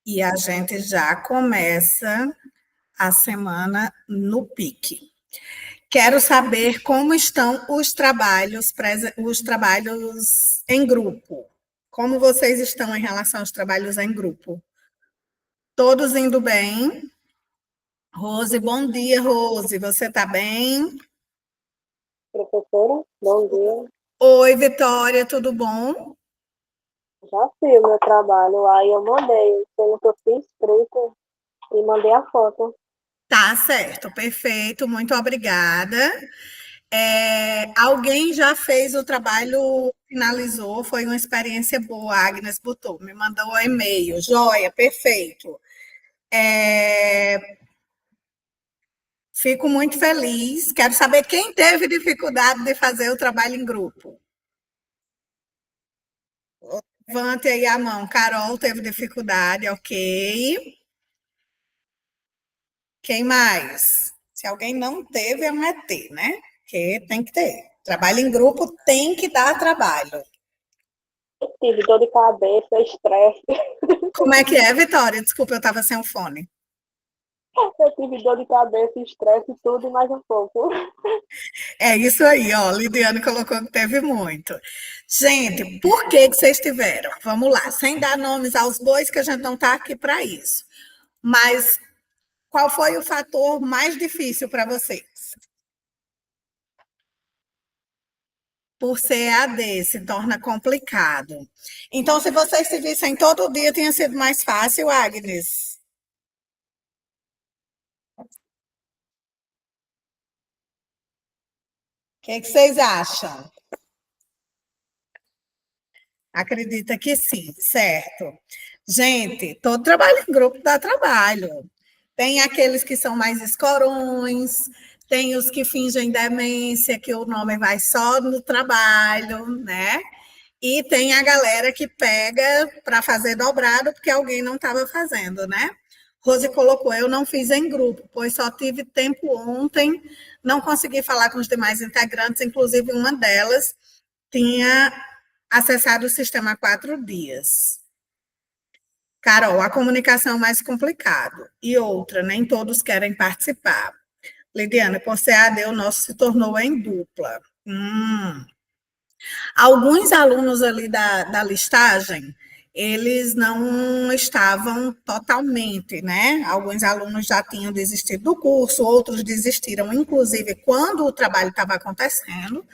E a gente já começa a semana no pique. Quero saber como estão os trabalhos em grupo. Como vocês estão em relação aos trabalhos em grupo? Todos indo bem? Rose, bom dia, Rose. Você está bem? Professora, bom dia. Oi, Vitória, tudo bom? Já fiz o meu trabalho lá e eu mandei, sendo que eu fiz escrito e mandei a foto. Tá certo, perfeito, muito obrigada. Alguém já fez o trabalho, finalizou, foi uma experiência boa, a Agnes botou, me mandou um e-mail, joia, perfeito. Fico muito feliz, quero saber quem teve dificuldade de fazer o trabalho em grupo. Levante aí a mão, Carol teve dificuldade, ok. Quem mais? Se alguém não teve, é um ET, né? Porque tem que ter. Trabalho em grupo tem que dar trabalho. Tive dor de cabeça, estresse. Como é que é, Vitória? Desculpa, eu estava sem o fone. Eu tive dor de cabeça, estresse, tudo e mais um pouco. É isso aí, ó. Lidiane colocou que teve muito. Gente, por que que vocês tiveram? Vamos lá, sem dar nomes aos bois, que a gente não está aqui para isso. Mas qual foi o fator mais difícil para vocês? Por ser EAD, se torna complicado. Então, se vocês se vissem todo dia, tinha sido mais fácil, Agnes. O que, que vocês acham? Acredita que sim, certo? Gente, todo trabalho em grupo dá trabalho. Tem aqueles que são mais escorões, tem os que fingem demência, que o nome vai só no trabalho, né? E tem a galera que pega para fazer dobrado porque alguém não estava fazendo, né? Rose colocou, eu não fiz em grupo, pois só tive tempo ontem, não consegui falar com os demais integrantes, inclusive uma delas tinha acessado o sistema há 4 dias. Carol, a comunicação é mais complicado. E outra, nem todos querem participar. Lidiana, por CAD, o nosso se tornou em dupla. Alguns alunos ali da listagem, eles não estavam totalmente, né? Alguns alunos já tinham desistido do curso, outros desistiram, inclusive, quando o trabalho estava acontecendo.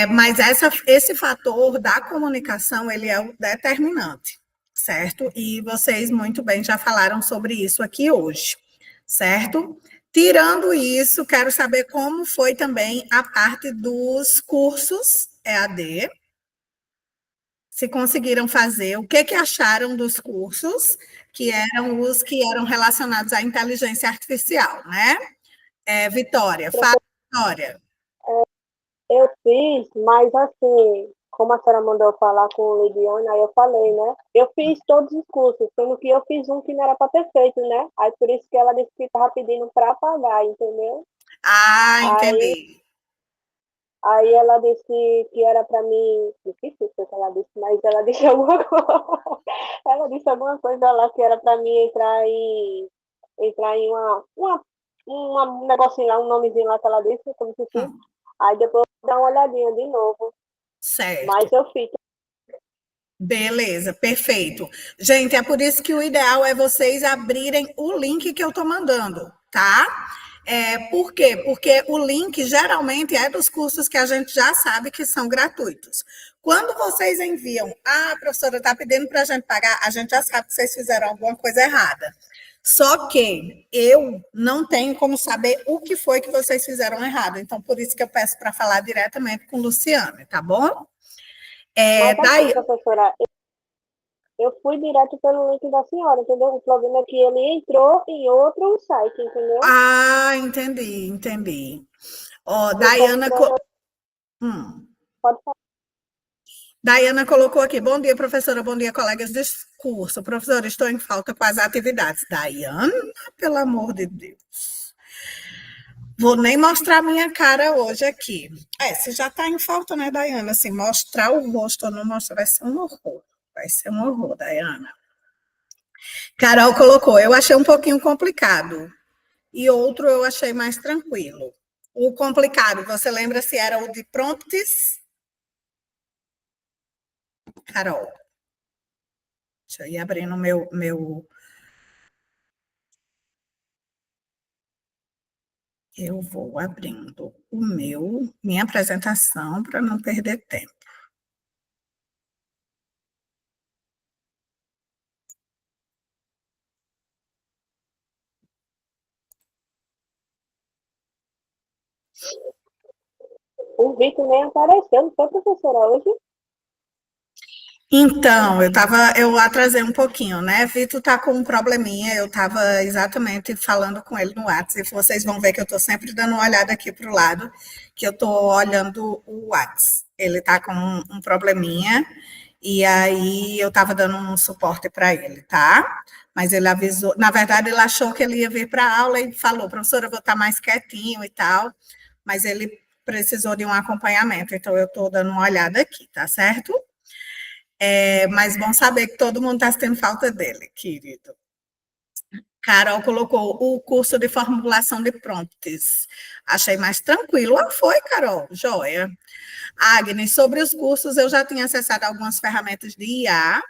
Mas esse fator da comunicação, ele é o determinante, certo? E vocês muito bem já falaram sobre isso aqui hoje, certo? Tirando isso, quero saber como foi também a parte dos cursos EAD, se conseguiram fazer, o que acharam dos cursos, que eram os que eram relacionados à inteligência artificial, né? Vitória, fala, Vitória. Eu fiz, mas assim, como a senhora mandou eu falar com o Lidiane, aí eu falei, né? Eu fiz todos os cursos, sendo que eu fiz um que não era para ter feito, né? Aí por isso que ela disse que estava pedindo para pagar, entendeu? Ah, Aí entendi. Aí ela disse que era para mim, difícil o que ela disse, mas ela disse alguma coisa, ela disse alguma coisa lá que era para mim entrar em um negocinho lá, um nomezinho lá que ela disse, como se fosse. Aí depois eu vou dar uma olhadinha de novo, Certo. mas eu fiz. Beleza, perfeito. Gente, é por isso que o ideal é vocês abrirem o link que eu estou mandando, tá? Por quê? Porque o link geralmente é dos cursos que a gente já sabe que são gratuitos. Quando vocês enviam, a professora está pedindo para a gente pagar, a gente já sabe que vocês fizeram alguma coisa errada. Só que eu não tenho como saber o que foi que vocês fizeram errado. Então, por isso que eu peço para falar diretamente com Luciane, tá bom? Mas assim, Daí, professora, eu fui direto pelo link da senhora, entendeu? O problema é que ele entrou em outro site, entendeu? entendi, entendi. Ó, Eu estava entrando, hum. pode falar. Daiana colocou aqui, bom dia, professora, bom dia, colegas de curso. Professora, estou em falta com as atividades. Daiana, pelo amor de Deus. Vou nem mostrar minha cara hoje aqui. Se já está em falta, né, Daiana? Assim, mostrar o rosto ou não mostrar vai ser um horror. Vai ser um horror, Daiana. Carol colocou, eu achei um pouquinho complicado. E outro eu achei mais tranquilo. O complicado, você lembra se era o de prompts? Carol. Deixa eu ir abrindo meu. Eu vou abrindo minha apresentação para não perder tempo. O Vitor nem apareceu, não foi, professora, hoje? Então, eu atrasei um pouquinho, né? Vitor tá com um probleminha, eu estava exatamente falando com ele no WhatsApp, e vocês vão ver que eu estou sempre dando uma olhada aqui para o lado, que eu estou olhando o WhatsApp. Ele está com um probleminha, e aí eu estava dando um suporte para ele, tá? Mas ele avisou, na verdade, ele achou que ele ia vir para a aula e falou, professora, eu vou estar mais quietinho e tal, mas ele precisou de um acompanhamento, então eu estou dando uma olhada aqui, tá certo? Mas bom saber que todo mundo está tendo falta dele, querido. Carol colocou o curso de formulação de prompts. Achei mais tranquilo. Ah, foi, Carol? Joia. Agnes, sobre os cursos, eu já tinha acessado algumas ferramentas de IA,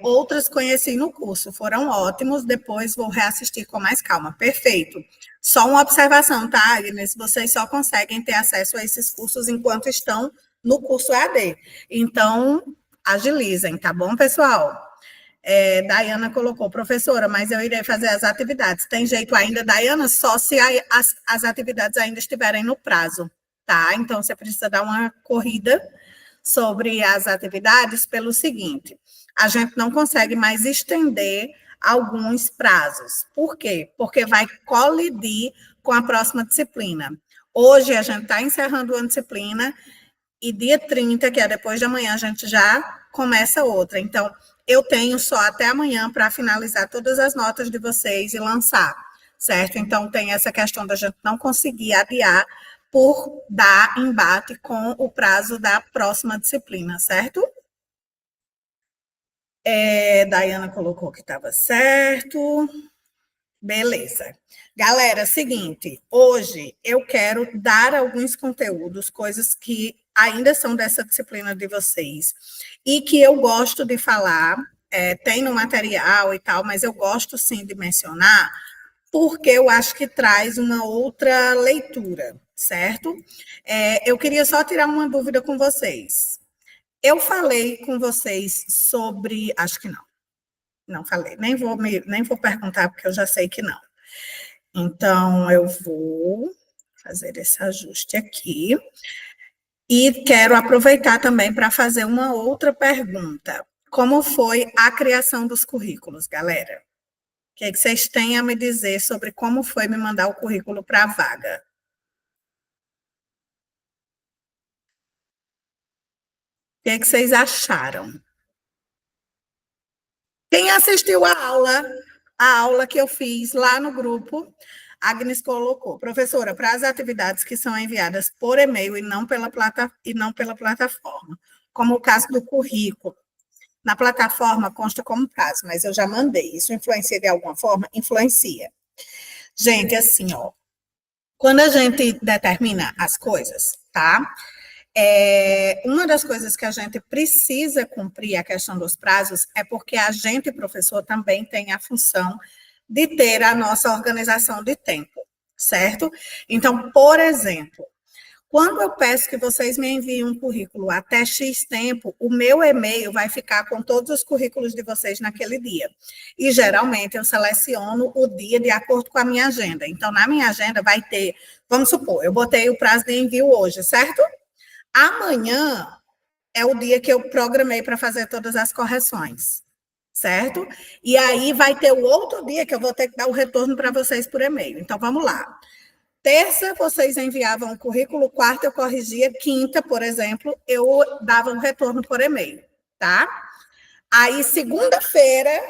outras conheci no curso, foram ótimos, depois vou reassistir com mais calma. Perfeito. Só uma observação, tá, Agnes? Vocês só conseguem ter acesso a esses cursos enquanto estão no curso EAD. Então, agilizem, tá bom, pessoal? Daiana colocou, professora, mas eu irei fazer as atividades. Tem jeito ainda, Daiana? Só se as atividades ainda estiverem no prazo, tá? Então, você precisa dar uma corrida sobre as atividades pelo seguinte: a gente não consegue mais estender alguns prazos. Por quê? Porque vai colidir com a próxima disciplina. Hoje a gente está encerrando uma disciplina e dia 30, que é depois de amanhã, a gente já começa outra. Então, eu tenho só até amanhã para finalizar todas as notas de vocês e lançar, certo? Então, tem essa questão da gente não conseguir adiar por dar embate com o prazo da próxima disciplina, certo? Daiana colocou que estava certo. Beleza. Galera, seguinte, hoje eu quero dar alguns conteúdos, coisas que ainda são dessa disciplina de vocês e que eu gosto de falar, tem no material e tal, mas eu gosto sim de mencionar, porque eu acho que traz uma outra leitura, certo? Eu queria só tirar uma dúvida com vocês. Eu falei com vocês sobre. Acho que não. Não falei. Nem vou perguntar, porque eu já sei que não. Então, eu vou fazer esse ajuste aqui. E quero aproveitar também para fazer uma outra pergunta. Como foi a criação dos currículos, galera? O que vocês têm a me dizer sobre como foi me mandar o currículo para a vaga? O que vocês acharam? Quem assistiu a aula que eu fiz lá no grupo, Agnes colocou, professora, para as atividades que são enviadas por e-mail e não pela plataforma, como o caso do currículo. Na plataforma consta como prazo, mas eu já mandei. Isso influencia de alguma forma? Influencia. Gente, assim, ó, quando a gente determina as coisas, tá? Uma das coisas que a gente precisa cumprir, a questão dos prazos, é porque a gente, professor, também tem a função de ter a nossa organização de tempo, certo? Então, por exemplo, quando eu peço que vocês me enviem um currículo até X tempo, o meu e-mail vai ficar com todos os currículos de vocês naquele dia. E geralmente eu seleciono o dia de acordo com a minha agenda. Então, na minha agenda vai ter, vamos supor, eu botei o prazo de envio hoje, certo? Amanhã é o dia que eu programei para fazer todas as correções, certo? E aí vai ter o outro dia que eu vou ter que dar o retorno para vocês por e-mail. Então, vamos lá. Terça, vocês enviavam o currículo, quarta eu corrigia, quinta, por exemplo, eu dava um retorno por e-mail, tá? Aí, segunda-feira,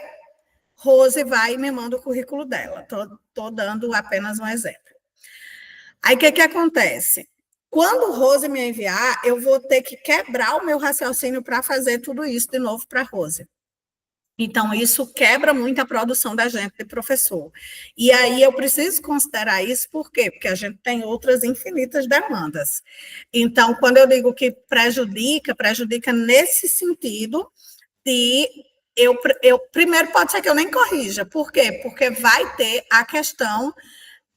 Rose vai e me manda o currículo dela. Tô dando apenas um exemplo. Aí, o que acontece? Quando Rose me enviar, eu vou ter que quebrar o meu raciocínio para fazer tudo isso de novo para Rose. Então, isso quebra muito a produção da gente de professor. E aí eu preciso considerar isso, por quê? Porque a gente tem outras infinitas demandas. Então, quando eu digo que prejudica, prejudica nesse sentido de eu primeiro pode ser que eu nem corrija. Por quê? Porque vai ter a questão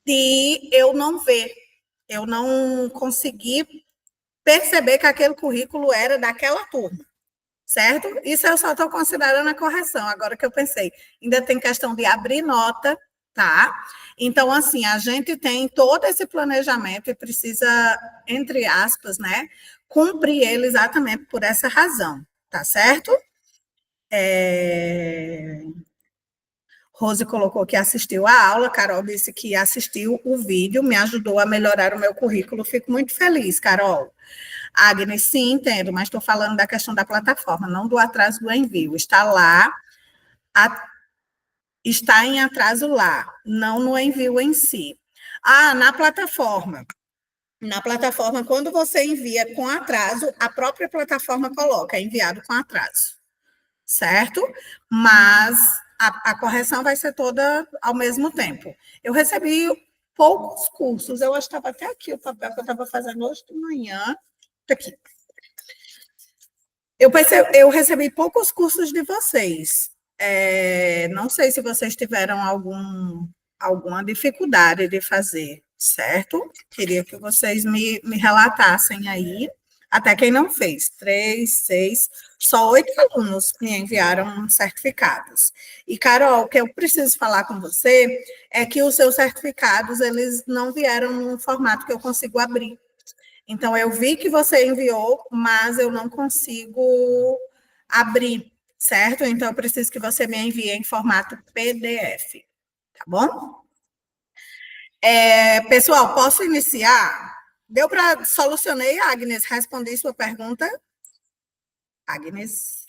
de eu não ver, eu não conseguir perceber que aquele currículo era daquela turma, certo? Isso eu só estou considerando a correção, agora que eu pensei. Ainda tem questão de abrir nota, tá? Então, assim, a gente tem todo esse planejamento e precisa, entre aspas, né, cumprir ele exatamente por essa razão, tá certo? Rose colocou que assistiu a aula, Carol disse que assistiu o vídeo, me ajudou a melhorar o meu currículo, fico muito feliz, Carol. Agnes, sim, entendo, mas estou falando da questão da plataforma, não do atraso do envio. Está lá, está em atraso lá, não no envio em si. Ah, na plataforma. Na plataforma, quando você envia com atraso, a própria plataforma coloca enviado com atraso, certo? Mas a correção vai ser toda ao mesmo tempo. Eu recebi poucos cursos, eu acho que estava até aqui o papel que eu estava fazendo hoje de manhã. Tá aqui. Eu recebi poucos cursos de vocês. Não sei se vocês tiveram alguma dificuldade de fazer, certo? Queria que vocês me relatassem aí. Até quem não fez, 3, 6, só 8 alunos me enviaram certificados. E, Carol, o que eu preciso falar com você é que os seus certificados, eles não vieram num formato que eu consigo abrir. Então, eu vi que você enviou, mas eu não consigo abrir, certo? Então, eu preciso que você me envie em formato PDF, tá bom? Pessoal, posso iniciar? Deu para solucionei, Agnes? Respondi sua pergunta? Agnes.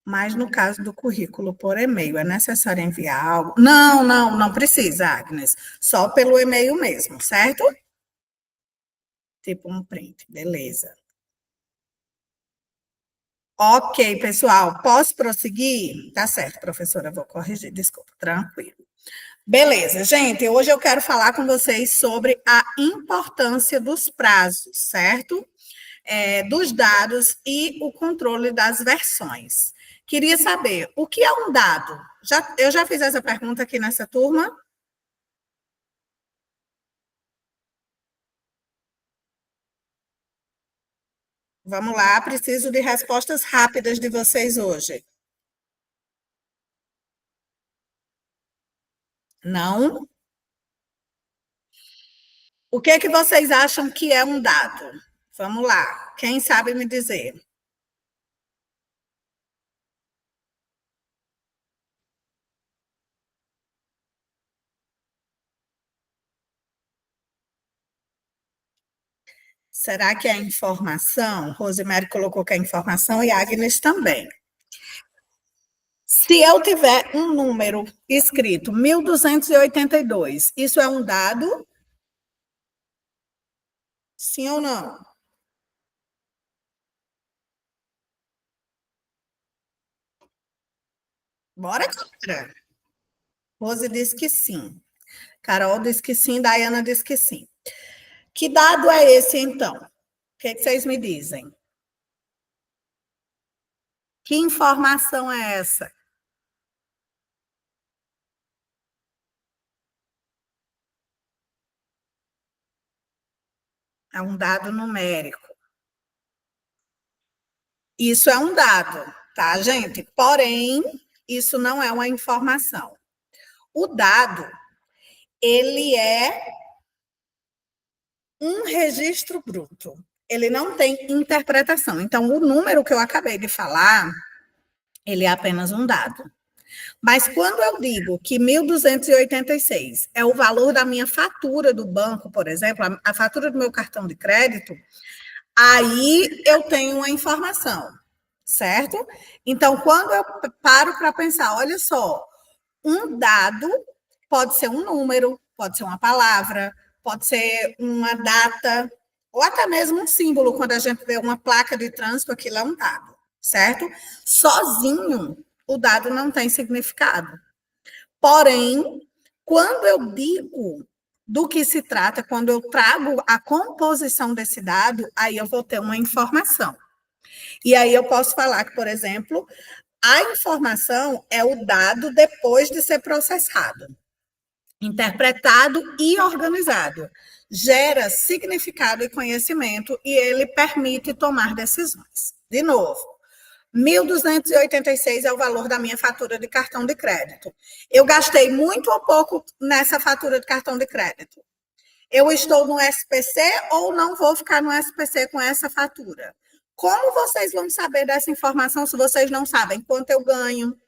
Mas no caso do currículo por e-mail, é necessário enviar algo? Não precisa, Agnes. Só pelo e-mail mesmo, certo? Tipo um print, beleza. Ok, pessoal, posso prosseguir? Tá certo, professora, vou corrigir, desculpa, tranquilo. Beleza, gente, hoje eu quero falar com vocês sobre a importância dos prazos, certo? Dos dados e o controle das versões. Queria saber, o que é um dado? Eu já fiz essa pergunta aqui nessa turma? Vamos lá, preciso de respostas rápidas de vocês hoje. Não? O que é que vocês acham que é um dado? Vamos lá, quem sabe me dizer? Será que é informação? Rosemary colocou que é informação e Agnes também. Se eu tiver um número escrito 1282, isso é um dado? Sim ou não? Bora, cara. Rose disse que sim. Carol disse que sim, Dayana disse que sim. Que dado é esse, então? O que vocês me dizem? Que informação é essa? É um dado numérico. Isso é um dado, tá, gente? Porém, isso não é uma informação. O dado, ele é um registro bruto. Ele não tem interpretação. Então, o número que eu acabei de falar, ele é apenas um dado. Mas quando eu digo que 1.286 é o valor da minha fatura do banco, por exemplo, a fatura do meu cartão de crédito, aí eu tenho uma informação, certo? Então, quando eu paro para pensar, olha só, um dado pode ser um número, pode ser uma palavra, pode ser uma data, ou até mesmo um símbolo, quando a gente vê uma placa de trânsito, aquilo é um dado, certo? Sozinho, o dado não tem significado. Porém, quando eu digo do que se trata, quando eu trago a composição desse dado, aí eu vou ter uma informação. E aí eu posso falar que, por exemplo, a informação é o dado depois de ser processado, interpretado e organizado. Gera significado e conhecimento e ele permite tomar decisões. De novo, 1.286 é o valor da minha fatura de cartão de crédito. Eu gastei muito ou pouco nessa fatura de cartão de crédito? Eu estou no SPC ou não vou ficar no SPC com essa fatura? Como vocês vão saber dessa informação se vocês não sabem quanto eu ganho?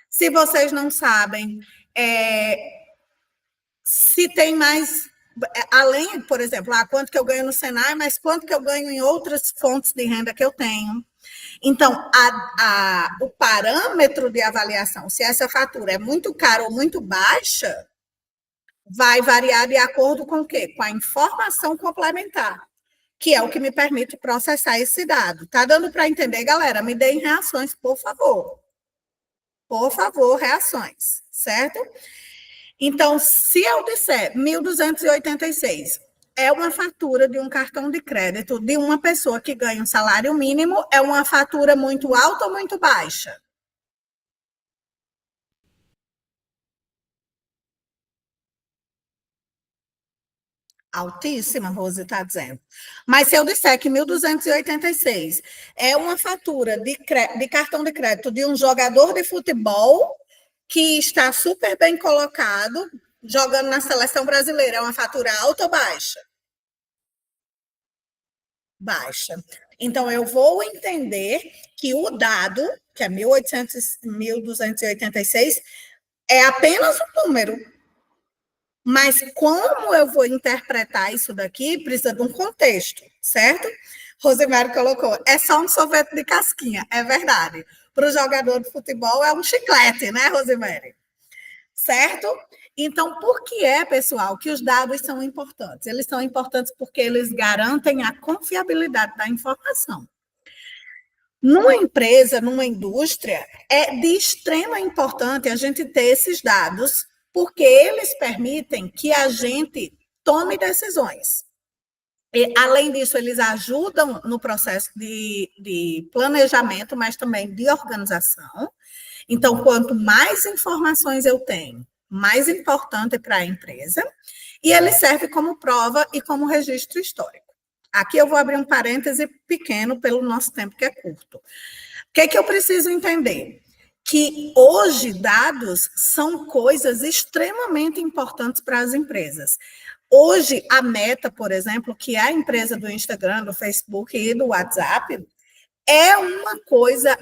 Se vocês não sabem se tem mais, além, por exemplo, quanto que eu ganho no Senai, mas quanto que eu ganho em outras fontes de renda que eu tenho. Então, o parâmetro de avaliação, se essa fatura é muito cara ou muito baixa, vai variar de acordo com o quê? Com a informação complementar, que é o que me permite processar esse dado. Tá dando para entender, galera? Me deem reações, por favor. Por favor, reações, certo? Então, se eu disser 1.286 é uma fatura de um cartão de crédito de uma pessoa que ganha um salário mínimo, é uma fatura muito alta ou muito baixa? Altíssima, Rose está dizendo. Mas se eu disser que 1.286 é uma fatura de cartão de crédito de um jogador de futebol que está super bem colocado, jogando na seleção brasileira, é uma fatura alta ou baixa? Baixa. Então, eu vou entender que o dado, que é 1.286, é apenas um número. Mas como eu vou interpretar isso daqui, precisa de um contexto, certo? Rosemary colocou, é só um sorvete de casquinha, é verdade. Para o jogador de futebol é um chiclete, né, Rosemary? Certo? Então, por que é, pessoal, que os dados são importantes? Eles são importantes porque eles garantem a confiabilidade da informação. Numa empresa, numa indústria, é de extrema importância a gente ter esses dados, porque eles permitem que a gente tome decisões. E, além disso, eles ajudam no processo de planejamento, mas também de organização. Então, quanto mais informações eu tenho, mais importante para a empresa, e ele serve como prova e como registro histórico. Aqui eu vou abrir um parêntese pequeno pelo nosso tempo que é curto. O que é que eu preciso entender? Que hoje dados são coisas extremamente importantes para as empresas. Hoje, a Meta, por exemplo, que é a empresa do Instagram, do Facebook e do WhatsApp, é uma coisa.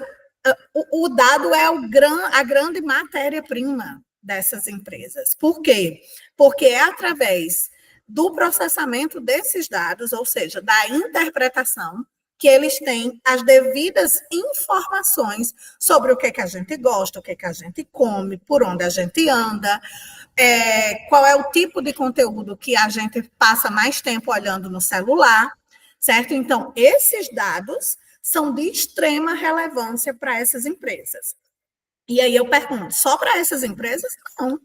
O dado é a grande matéria-prima dessas empresas. Por quê? Porque é através do processamento desses dados, ou seja, da interpretação, que eles têm as devidas informações sobre o que a gente gosta, o que a gente come, por onde a gente anda, qual é o tipo de conteúdo que a gente passa mais tempo olhando no celular, certo? Então, esses dados são de extrema relevância para essas empresas. E aí eu pergunto, só para essas empresas? Não.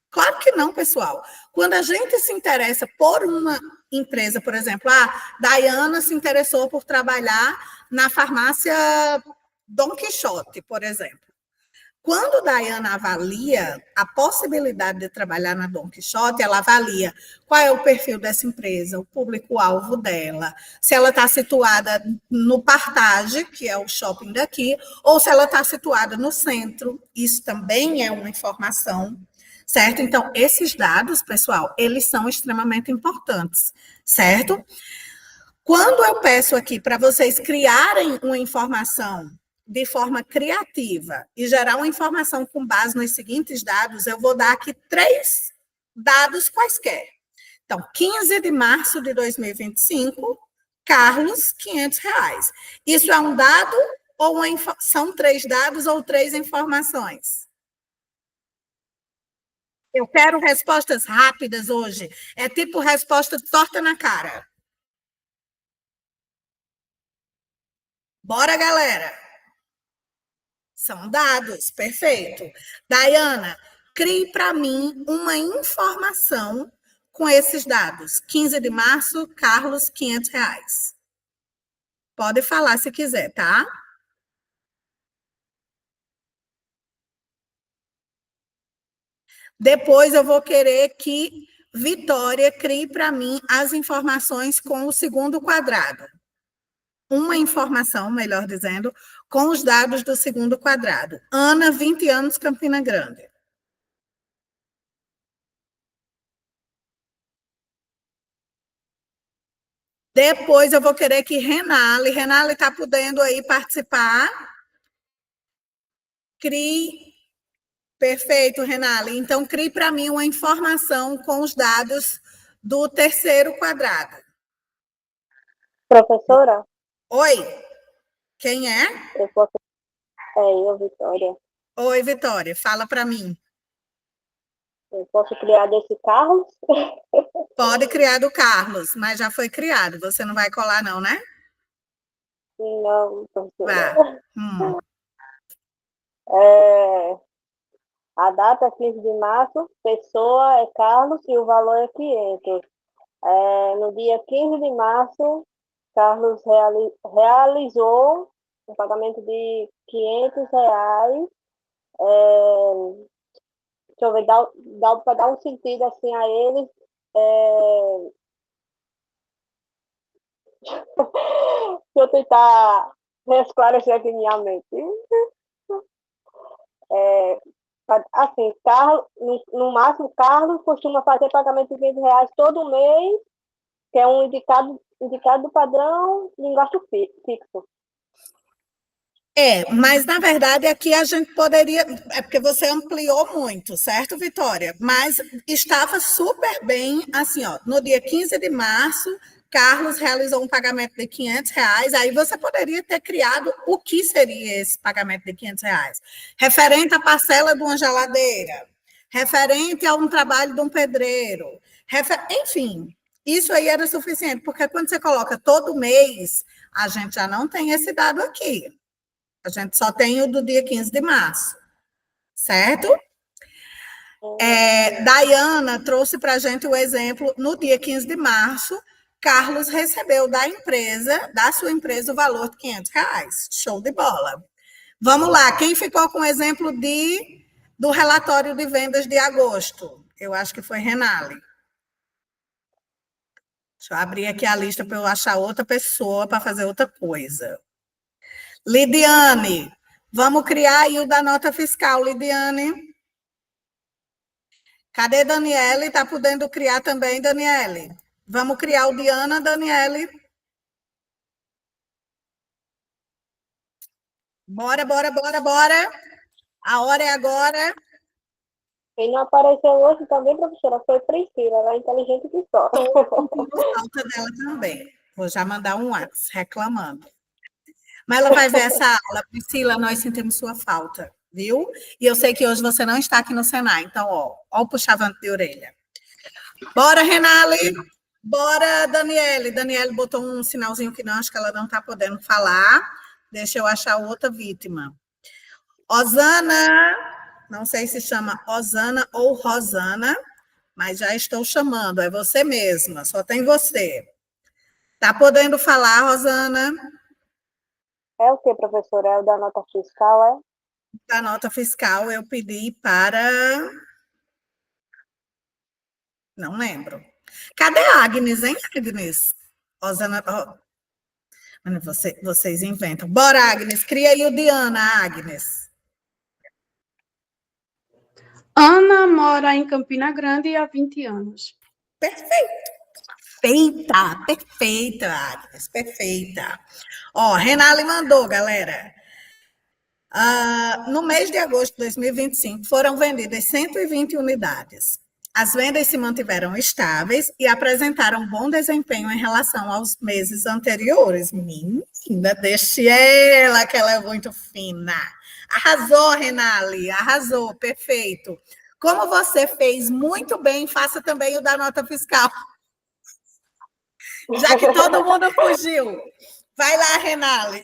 Claro que não, pessoal. Quando a gente se interessa por uma empresa, por exemplo, a Dayana se interessou por trabalhar na farmácia Dom Quixote, por exemplo. Quando a Dayana avalia a possibilidade de trabalhar na Dom Quixote, ela avalia qual é o perfil dessa empresa, o público-alvo dela, se ela está situada no Partage, que é o shopping daqui, ou se ela está situada no centro. Isso também é uma informação, certo? Então, esses dados, pessoal, eles são extremamente importantes, certo? Quando eu peço aqui para vocês criarem uma informação de forma criativa e gerar uma informação com base nos seguintes dados, eu vou dar aqui 3 dados quaisquer. Então, 15 de março de 2025, Carlos, R$ 500. Isso é um dado ou são 3 dados ou 3 informações? Eu quero respostas rápidas hoje. É tipo resposta torta na cara. Bora, galera! São dados, perfeito. Dayana, crie para mim uma informação com esses dados. 15 de março, Carlos, R$ 500. Pode falar se quiser, tá? Depois eu vou querer que Vitória crie para mim as informações com o segundo quadrado. Uma informação, melhor dizendo, com os dados do segundo quadrado. Ana, 20 anos, Campina Grande. Depois eu vou querer que Renale está podendo aí participar. Crie. Perfeito, Renale. Então, crie para mim uma informação com os dados do terceiro quadrado. Professora? Oi, quem é? Eu, Vitória. Oi, Vitória, fala para mim. Eu posso criar desse Carlos? Pode criar do Carlos, mas já foi criado. Você não vai colar, não, né? Não, professora. Vá. A data é 15 de março, pessoa é Carlos e o valor é 500. No dia 15 de março, Carlos realizou um pagamento de R$ 500. Deixa eu ver, dá para dar um sentido assim a eles. Deixa eu tentar esclarecer aqui minha mente. Assim, Carlos, no máximo, Carlos costuma fazer pagamento de R$ 20 todo mês, que é um indicado do padrão de um gasto fixo. Mas na verdade aqui a gente poderia, porque você ampliou muito, certo, Vitória? Mas estava super bem, assim, ó, no dia 15 de março, Carlos realizou um pagamento de R$ 500, aí você poderia ter criado o que seria esse pagamento de R$ 500, referente à parcela de uma geladeira, referente a um trabalho de um pedreiro, enfim, isso aí era suficiente, porque quando você coloca todo mês, a gente já não tem esse dado aqui. A gente só tem o do dia 15 de março, certo? Dayana trouxe para a gente o exemplo, no dia 15 de março, Carlos recebeu da sua empresa, o valor de R$ 500. Show de bola. Vamos lá, quem ficou com o exemplo do relatório de vendas de agosto? Eu acho que foi Renale. Deixa eu abrir aqui a lista para eu achar outra pessoa para fazer outra coisa. Lidiane, vamos criar aí o da nota fiscal, Lidiane. Cadê Daniele? Está podendo criar também, Daniele? Vamos criar o Diana, Daniele. Bora. A hora é agora. Quem não apareceu hoje também, professora, foi Priscila, ela é inteligente que só. Falta dela também. Vou já mandar um WhatsApp reclamando. Mas ela vai ver essa aula. Priscila, nós sentimos sua falta, viu? E eu sei que hoje você não está aqui no Senai, então, ó o puxavante de orelha. Bora, Renale! Bora, Daniele. Daniele botou um sinalzinho que não, acho que ela não está podendo falar. Deixa eu achar outra vítima. Osana, não sei se chama Osana ou Rosana, mas já estou chamando, é você mesma, só tem você. Está podendo falar, Rosana? É o que, professora? É o da nota fiscal, é? Da nota fiscal, eu pedi para... Não lembro. Cadê a Agnes, hein, Agnes? Rosana... Vocês inventam. Bora, Agnes, cria aí o Diana, Agnes. Ana mora em Campina Grande há 20 anos. Perfeito. Perfeita, Agnes, perfeita. Ó, Renale mandou, galera. No mês de agosto de 2025, foram vendidas 120 unidades. As vendas se mantiveram estáveis e apresentaram bom desempenho em relação aos meses anteriores. Menina, deixe ela, que ela é muito fina. Arrasou, Renale, arrasou, perfeito. Como você fez muito bem, faça também o da nota fiscal. Já que todo mundo fugiu. Vai lá, Renale.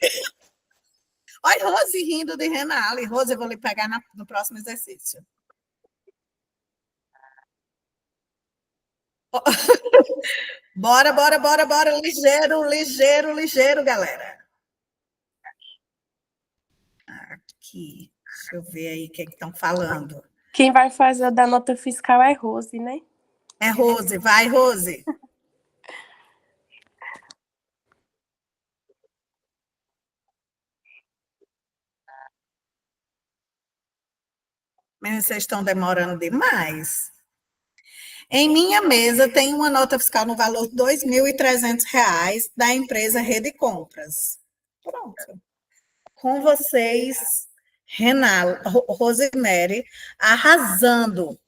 Olha, Rose rindo de Renale. Rose, eu vou lhe pegar no próximo exercício. Bora, bora, bora, bora. Ligeiro, ligeiro, ligeiro, galera. Aqui. Deixa eu ver aí o que estão falando. Quem vai fazer o da nota fiscal é Rose, né? É Rose. Vai, Rose. Mas vocês estão demorando demais. Em minha mesa tem uma nota fiscal no valor de R$ 2.300 da empresa Rede Compras. Pronto. Com vocês, Rosemary, arrasando.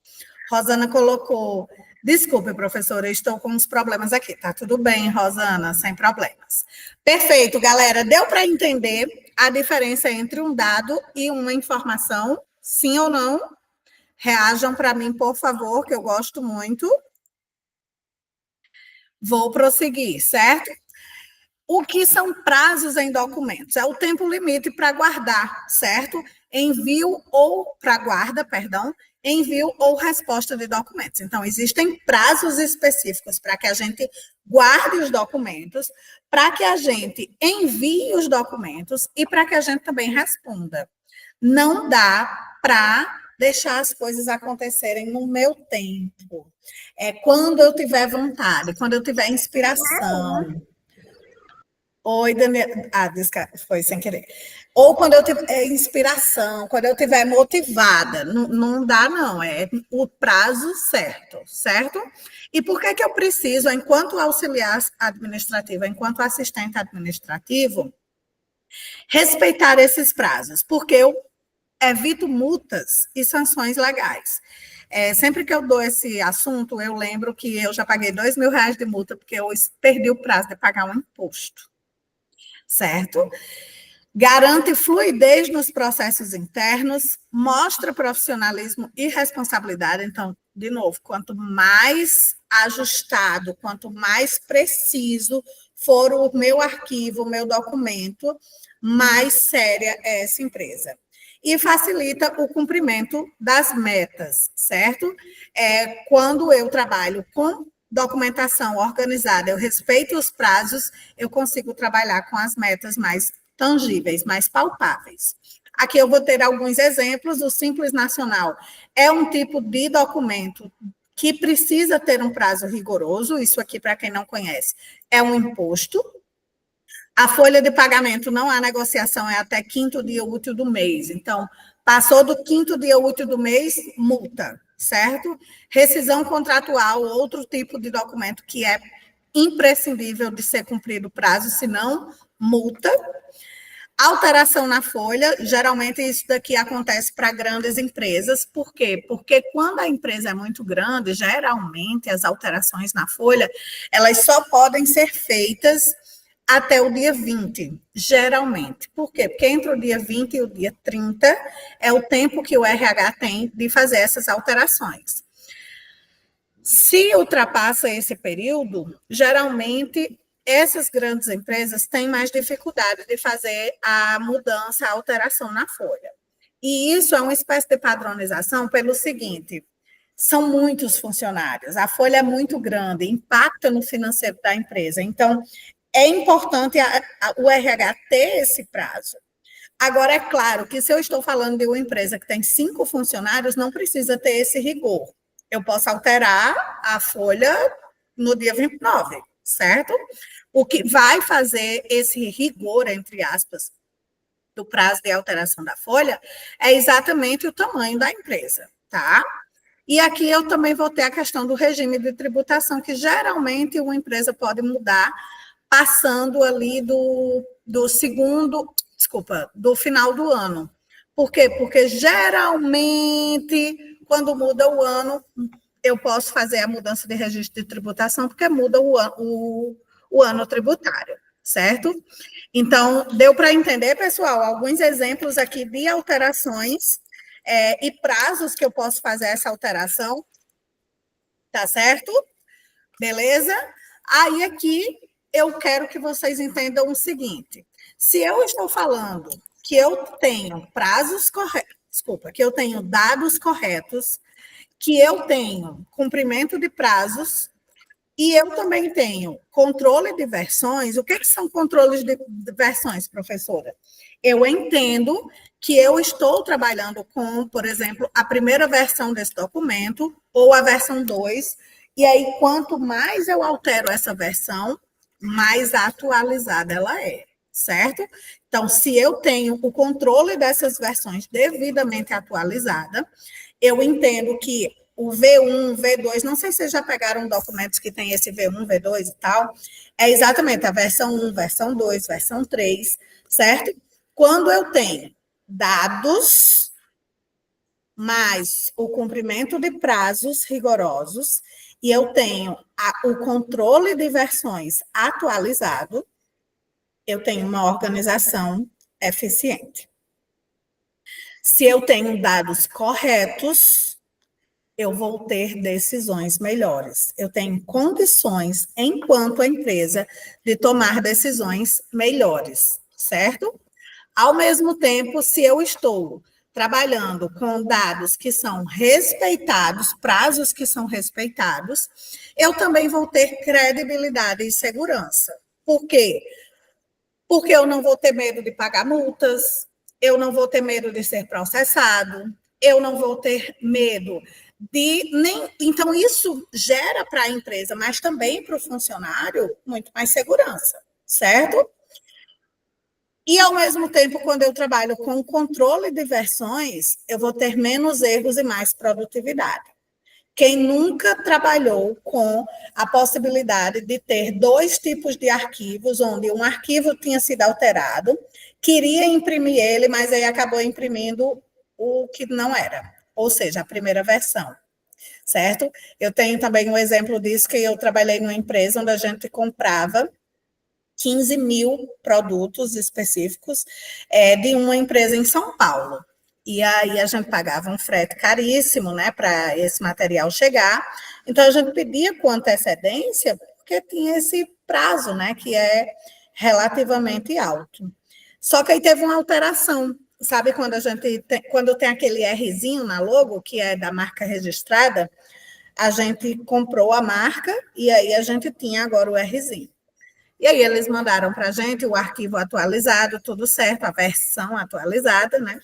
Rosana colocou, desculpe, professora, estou com uns problemas aqui. Tá tudo bem, Rosana, sem problemas. Perfeito, galera. Deu para entender a diferença entre um dado e uma informação? Sim ou não? Reajam para mim, por favor, que eu gosto muito. Vou prosseguir, certo? O que são prazos em documentos? É o tempo limite para guardar, certo? Envio ou para guarda, perdão, envio ou resposta de documentos. Então, existem prazos específicos para que a gente guarde os documentos, para que a gente envie os documentos e para que a gente também responda. Não dá para deixar as coisas acontecerem no meu tempo. É quando eu tiver vontade, quando eu tiver inspiração. Oi, Daniel. Ah, foi sem querer. Ou quando eu tiver inspiração, quando eu tiver motivada. Não, não dá, não. É o prazo certo, certo? E por que eu preciso, enquanto auxiliar administrativo, enquanto assistente administrativo, respeitar esses prazos? Porque eu evito multas e sanções legais. Sempre que eu dou esse assunto, eu lembro que eu já paguei R$ 2.000 de multa porque eu perdi o prazo de pagar um imposto. Certo? Garante fluidez nos processos internos, mostra profissionalismo e responsabilidade. Então, de novo, quanto mais ajustado, quanto mais preciso for o meu arquivo, o meu documento, mais séria é essa empresa. E facilita o cumprimento das metas, certo? Quando eu trabalho com documentação organizada, eu respeito os prazos, eu consigo trabalhar com as metas mais tangíveis, mais palpáveis. Aqui eu vou ter alguns exemplos. O Simples Nacional é um tipo de documento que precisa ter um prazo rigoroso. Isso aqui, para quem não conhece, é um imposto. A folha de pagamento não há negociação, é até 5º dia útil do mês. Então, passou do 5º dia útil do mês, multa, certo? Rescisão contratual, outro tipo de documento que é imprescindível de ser cumprido o prazo, senão multa. Alteração na folha, geralmente isso daqui acontece para grandes empresas. Por quê? Porque quando a empresa é muito grande, geralmente as alterações na folha, elas só podem ser feitas até o dia 20, geralmente. Por quê? Porque entre o dia 20 e o dia 30 é o tempo que o RH tem de fazer essas alterações. Se ultrapassa esse período, geralmente essas grandes empresas têm mais dificuldade de fazer a mudança, a alteração na folha. E isso é uma espécie de padronização pelo seguinte: são muitos funcionários, a folha é muito grande, impacta no financeiro da empresa. Então, é importante o RH ter esse prazo. Agora, é claro que se eu estou falando de uma empresa que tem 5 funcionários, não precisa ter esse rigor. Eu posso alterar a folha no dia 29, certo? O que vai fazer esse rigor, entre aspas, do prazo de alteração da folha é exatamente o tamanho da empresa, tá? E aqui eu também vou ter a questão do regime de tributação, que geralmente uma empresa pode mudar passando ali do final do ano. Por quê? Porque geralmente, quando muda o ano, eu posso fazer a mudança de registro de tributação, porque muda o ano tributário, certo? Então, deu para entender, pessoal, alguns exemplos aqui de alterações e prazos que eu posso fazer essa alteração, tá certo? Beleza? Aí, aqui, eu quero que vocês entendam o seguinte: se eu estou falando que eu tenho prazos corretos, desculpa, que eu tenho dados corretos, que eu tenho cumprimento de prazos e eu também tenho controle de versões. O que são controles de versões, professora? Eu entendo que eu estou trabalhando com, por exemplo, a primeira versão desse documento ou a versão 2, e aí quanto mais eu altero essa versão, mais atualizada ela é, certo? Então, se eu tenho o controle dessas versões devidamente atualizada, eu entendo que o V1, V2, não sei se vocês já pegaram documentos que tem esse V1, V2 e tal, é exatamente a versão 1, versão 2, versão 3, certo? Quando eu tenho dados mais o cumprimento de prazos rigorosos e eu tenho o controle de versões atualizado, eu tenho uma organização eficiente. Se eu tenho dados corretos, eu vou ter decisões melhores. Eu tenho condições, enquanto empresa, de tomar decisões melhores, certo? Ao mesmo tempo, se eu estou trabalhando com dados que são respeitados, prazos que são respeitados, eu também vou ter credibilidade e segurança. Por quê? Porque eu não vou ter medo de pagar multas, eu não vou ter medo de ser processado, eu não vou ter medo de nem. Então, isso gera para a empresa, mas também para o funcionário, muito mais segurança, certo? E, ao mesmo tempo, quando eu trabalho com controle de versões, eu vou ter menos erros e mais produtividade. Quem nunca trabalhou com a possibilidade de ter 2 tipos de arquivos, onde um arquivo tinha sido alterado, queria imprimir ele, mas aí acabou imprimindo o que não era, ou seja, a primeira versão, certo? Eu tenho também um exemplo disso, que eu trabalhei numa empresa onde a gente comprava 15 mil produtos específicos de uma empresa em São Paulo. E aí a gente pagava um frete caríssimo, né, para esse material chegar. Então a gente pedia com antecedência, porque tinha esse prazo, né, que é relativamente alto. Só que aí teve uma alteração. Sabe quando quando tem aquele Rzinho na logo, que é da marca registrada, a gente comprou a marca e aí a gente tinha agora o Rzinho. E aí eles mandaram para a gente o arquivo atualizado, tudo certo, a versão atualizada, né?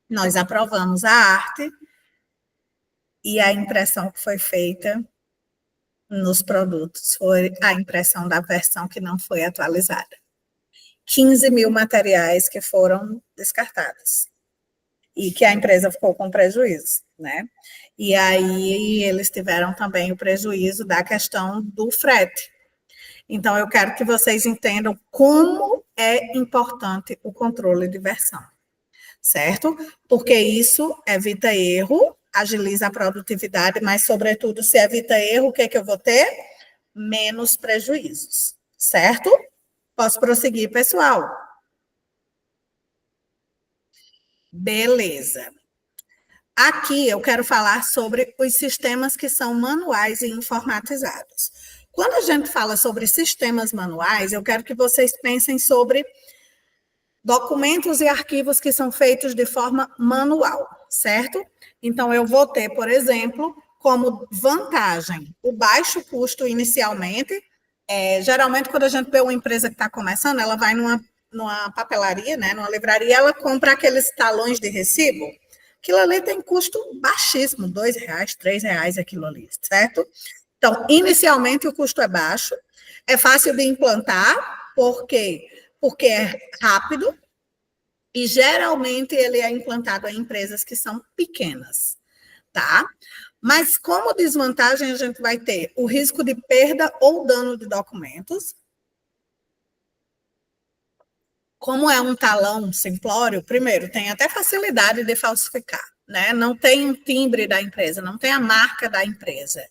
Nós aprovamos a arte e a impressão que foi feita nos produtos foi a impressão da versão que não foi atualizada. 15 mil materiais que foram descartados e que a empresa ficou com prejuízo, né? E aí eles tiveram também o prejuízo da questão do frete. Então, eu quero que vocês entendam como é importante o controle de versão, certo? Porque isso evita erro, agiliza a produtividade, mas, sobretudo, se evita erro, o que é que eu vou ter? Menos prejuízos, certo? Posso prosseguir, pessoal? Beleza. Aqui eu quero falar sobre os sistemas que são manuais e informatizados. Quando a gente fala sobre sistemas manuais, eu quero que vocês pensem sobre documentos e arquivos que são feitos de forma manual, certo? Então, eu vou ter, por exemplo, como vantagem o baixo custo inicialmente. Geralmente, quando a gente vê uma empresa que está começando, ela vai numa papelaria, né, numa livraria, ela compra aqueles talões de recibo. Aquilo ali tem custo baixíssimo, R$2, R$3 aquilo ali, certo? Então, inicialmente o custo é baixo, é fácil de implantar, por quê? Porque é rápido e geralmente ele é implantado em empresas que são pequenas, tá? Mas como desvantagem a gente vai ter o risco de perda ou dano de documentos. Como é um talão simplório, primeiro, tem até facilidade de falsificar, né? Não tem o timbre da empresa, não tem a marca da empresa.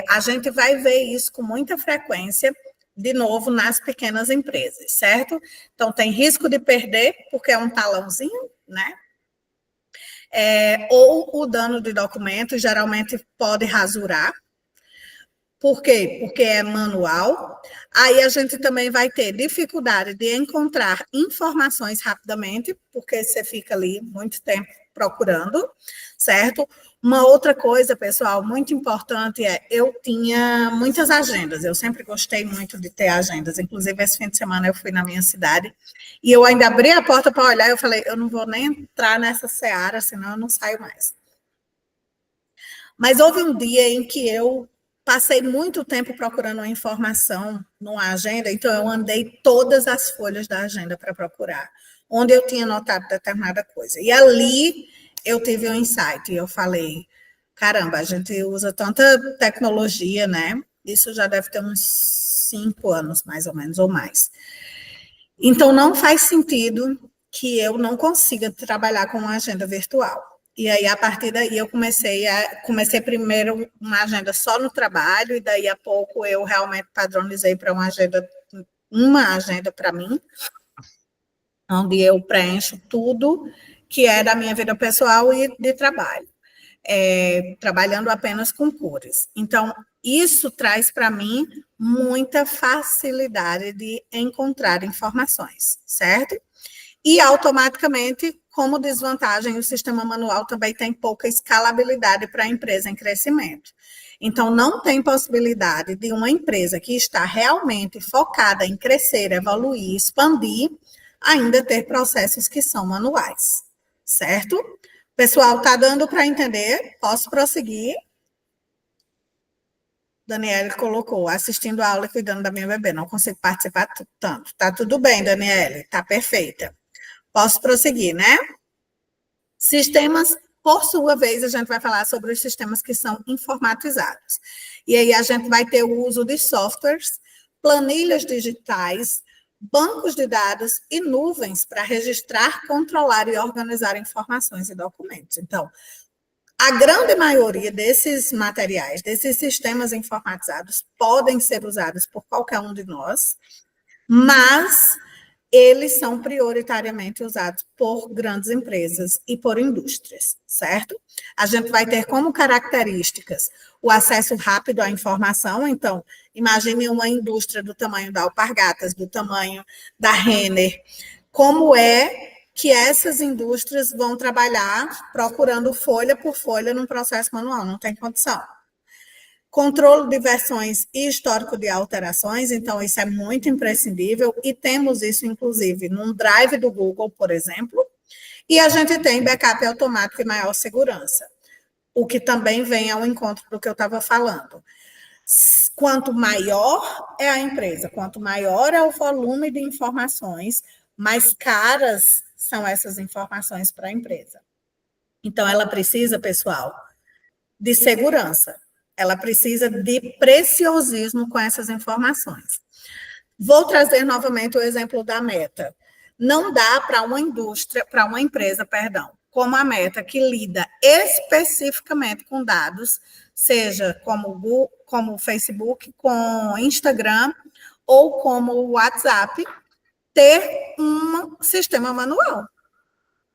A gente vai ver isso com muita frequência, de novo, nas pequenas empresas, certo? Então, tem risco de perder, porque é um talãozinho, né? Ou o dano de documento, geralmente pode rasurar. Por quê? Porque é manual. Aí a gente também vai ter dificuldade de encontrar informações rapidamente, porque você fica ali muito tempo procurando, certo? Uma outra coisa, pessoal, muito importante eu tinha muitas agendas, eu sempre gostei muito de ter agendas, inclusive esse fim de semana eu fui na minha cidade e eu ainda abri a porta para olhar e eu falei, eu não vou nem entrar nessa seara, senão eu não saio mais. Mas houve um dia em que eu passei muito tempo procurando uma informação numa agenda, então eu andei todas as folhas da agenda para procurar, onde eu tinha notado determinada coisa. E ali eu tive um insight, e eu falei, caramba, a gente usa tanta tecnologia, né? Isso já deve ter uns 5 anos, mais ou menos, ou mais. Então, não faz sentido que eu não consiga trabalhar com uma agenda virtual. E aí, a partir daí, eu comecei primeiro uma agenda só no trabalho, e daí a pouco eu realmente padronizei para uma agenda para mim, onde eu preencho tudo que é da minha vida pessoal e de trabalho, trabalhando apenas com cores. Então, isso traz para mim muita facilidade de encontrar informações, certo? E automaticamente, como desvantagem, o sistema manual também tem pouca escalabilidade para a empresa em crescimento. Então, não tem possibilidade de uma empresa que está realmente focada em crescer, evoluir, expandir, ainda ter processos que são manuais, certo? Pessoal, está dando para entender? Posso prosseguir? Daniele colocou, assistindo a aula e cuidando da minha bebê, não consigo participar tanto. Tá tudo bem, Daniele, tá perfeita. Posso prosseguir, né? Sistemas, por sua vez, a gente vai falar sobre os sistemas que são informatizados. E aí a gente vai ter o uso de softwares, planilhas digitais, bancos de dados e nuvens para registrar, controlar e organizar informações e documentos. Então, a grande maioria desses materiais, desses sistemas informatizados, podem ser usados por qualquer um de nós, mas eles são prioritariamente usados por grandes empresas e por indústrias, certo? A gente vai ter como características o acesso rápido à informação. Então, imagine uma indústria do tamanho da Alpargatas, do tamanho da Renner, como é que essas indústrias vão trabalhar procurando folha por folha num processo manual, não tem condição. Controle de versões e histórico de alterações, então isso é muito imprescindível, e temos isso, inclusive, num drive do Google, por exemplo, e a gente tem backup automático e maior segurança, o que também vem ao encontro do que eu estava falando. Quanto maior é a empresa, quanto maior é o volume de informações, mais caras são essas informações para a empresa. Então, ela precisa, pessoal, de segurança. Ela precisa de preciosismo com essas informações. Vou trazer novamente o exemplo da Meta. Não dá para uma indústria, para uma empresa, perdão, como a Meta, que lida especificamente com dados, seja como o Google, como o Facebook, com o Instagram ou como o WhatsApp, ter um sistema manual.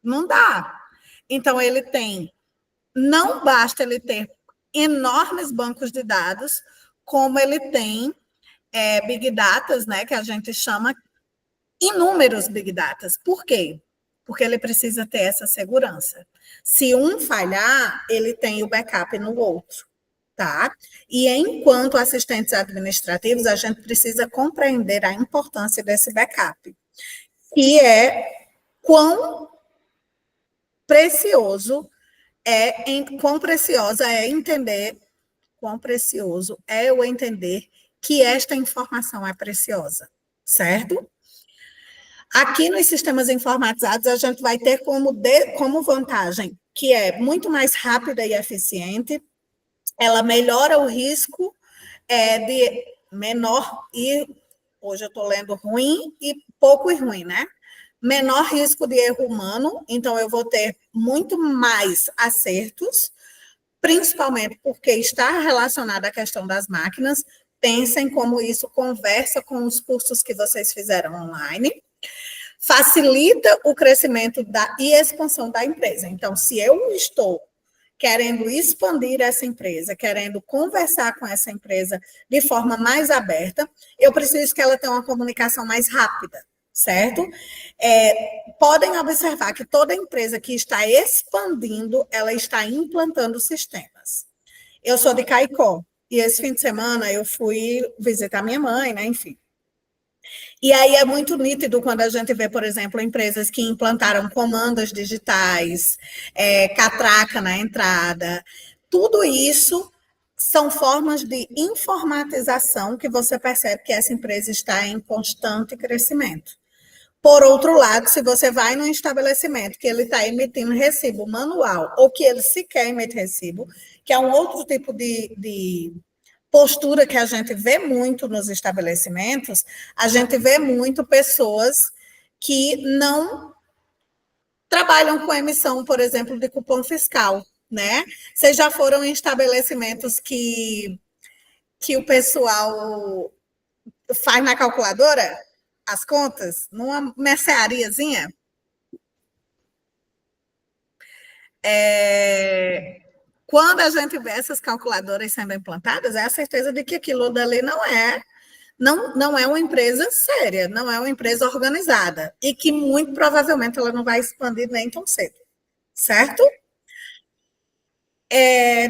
Não dá. Então, não basta ele ter enormes bancos de dados, como ele tem Big Datas, né, que a gente chama inúmeros Big Datas. Por quê? Porque ele precisa ter essa segurança. Se um falhar, ele tem o backup no outro, tá? E enquanto assistentes administrativos, a gente precisa compreender a importância desse backup, que é quão preciosa é entender, quão precioso é eu entender que esta informação é preciosa, certo? Aqui nos sistemas informatizados, a gente vai ter como vantagem que é muito mais rápida e eficiente, ela melhora o risco de menor, e hoje eu estou lendo ruim e pouco e ruim, né? Menor risco de erro humano, então eu vou ter muito mais acertos, principalmente porque está relacionado à questão das máquinas. Pensem como isso conversa com os cursos que vocês fizeram online. Facilita o crescimento e expansão da empresa. Então, se eu estou querendo expandir essa empresa, querendo conversar com essa empresa de forma mais aberta, eu preciso que ela tenha uma comunicação mais rápida, certo? Podem observar que toda empresa que está expandindo, ela está implantando sistemas. Eu sou de Caicó, e esse fim de semana eu fui visitar minha mãe, né? Enfim. E aí é muito nítido quando a gente vê, por exemplo, empresas que implantaram comandos digitais, catraca na entrada. Tudo isso são formas de informatização que você percebe que essa empresa está em constante crescimento. Por outro lado, se você vai num estabelecimento que ele está emitindo recibo manual ou que ele sequer emite recibo, que é um outro tipo de postura que a gente vê muito nos estabelecimentos, a gente vê muito pessoas que não trabalham com emissão, por exemplo, de cupom fiscal, né? Vocês já foram em estabelecimentos que o pessoal faz na calculadora as contas, numa merceariazinha? Quando a gente vê essas calculadoras sendo implantadas, é a certeza de que aquilo dali não é uma empresa séria, não é uma empresa organizada, e que muito provavelmente ela não vai expandir nem tão cedo, certo?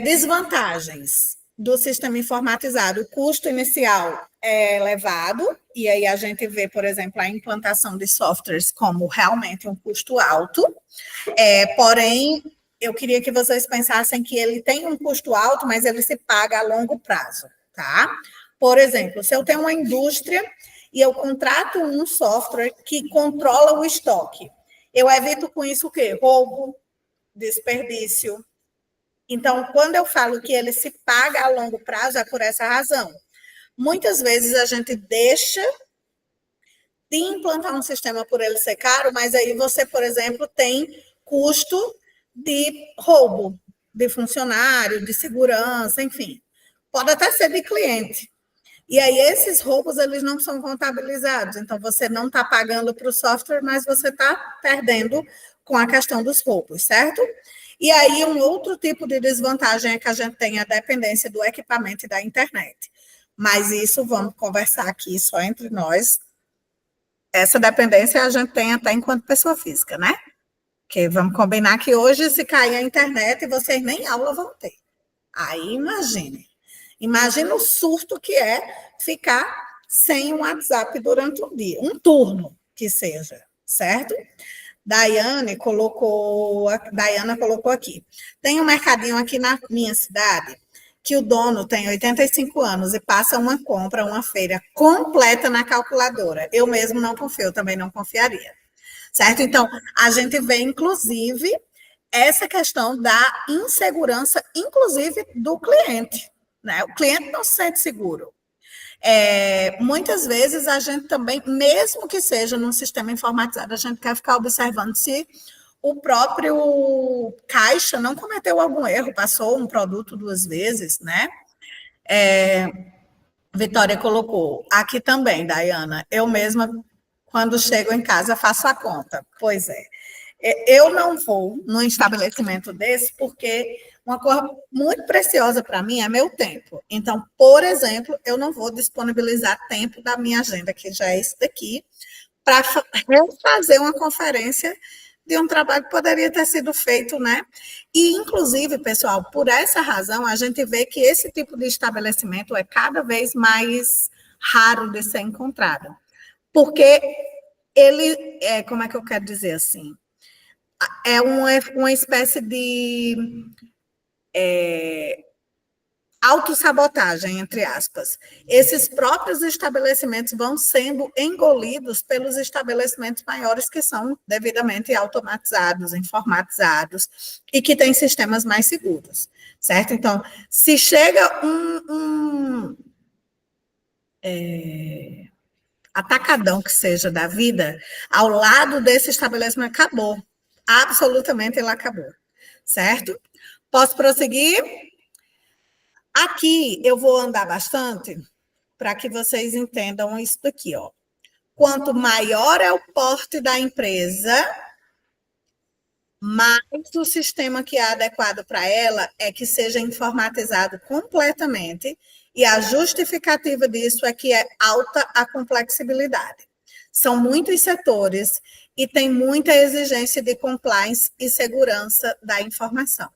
Desvantagens do sistema informatizado. O custo inicial é elevado, e aí a gente vê, por exemplo, a implantação de softwares como realmente um custo alto, porém, eu queria que vocês pensassem que ele tem um custo alto, mas ele se paga a longo prazo, tá? Por exemplo, se eu tenho uma indústria e eu contrato um software que controla o estoque, eu evito com isso o quê? Roubo, desperdício. Então, quando eu falo que ele se paga a longo prazo, é por essa razão. Muitas vezes a gente deixa de implantar um sistema por ele ser caro, mas aí você, por exemplo, tem custo de roubo de funcionário, de segurança, enfim. Pode até ser de cliente. E aí esses roubos, eles não são contabilizados. Então, você não está pagando para o software, mas você está perdendo com a questão dos roubos, certo? E aí, um outro tipo de desvantagem é que a gente tem a dependência do equipamento e da internet. Mas isso, vamos conversar aqui só entre nós. Essa dependência a gente tem até enquanto pessoa física, né? Porque vamos combinar que hoje, se cair a internet, vocês nem aula vão ter. Aí, imagine o surto que é ficar sem um WhatsApp durante um dia, um turno que seja, certo? Daiana colocou aqui. Tem um mercadinho aqui na minha cidade que o dono tem 85 anos e passa uma compra, uma feira completa na calculadora. Eu mesmo não confio, eu também não confiaria. Certo? Então, a gente vê, inclusive, essa questão da insegurança, inclusive, do cliente. Né? O cliente não se sente seguro. Muitas vezes, a gente também, mesmo que seja num sistema informatizado, a gente quer ficar observando se o próprio caixa não cometeu algum erro, passou um produto 2 vezes, né? Vitória colocou, aqui também, Daiana, eu mesma, quando chego em casa, faço a conta. Pois é. Eu não vou num estabelecimento desse, porque uma coisa muito preciosa para mim é meu tempo. Então, por exemplo, eu não vou disponibilizar tempo da minha agenda, que já é isso daqui, para fazer uma conferência de um trabalho que poderia ter sido feito, né? E, inclusive, pessoal, por essa razão, a gente vê que esse tipo de estabelecimento é cada vez mais raro de ser encontrado. Porque ele, como é que eu quero dizer assim? É uma espécie de autossabotagem, entre aspas. Esses próprios estabelecimentos vão sendo engolidos pelos estabelecimentos maiores que são devidamente automatizados, informatizados e que têm sistemas mais seguros, certo? Então, se chega um atacadão que seja da vida, ao lado desse estabelecimento, acabou. Absolutamente ele acabou, certo? Posso prosseguir? Aqui eu vou andar bastante para que vocês entendam isso daqui, ó. Quanto maior é o porte da empresa, mas o sistema que é adequado para ela é que seja informatizado completamente, e a justificativa disso é que é alta a complexibilidade. São muitos setores e tem muita exigência de compliance e segurança da informação.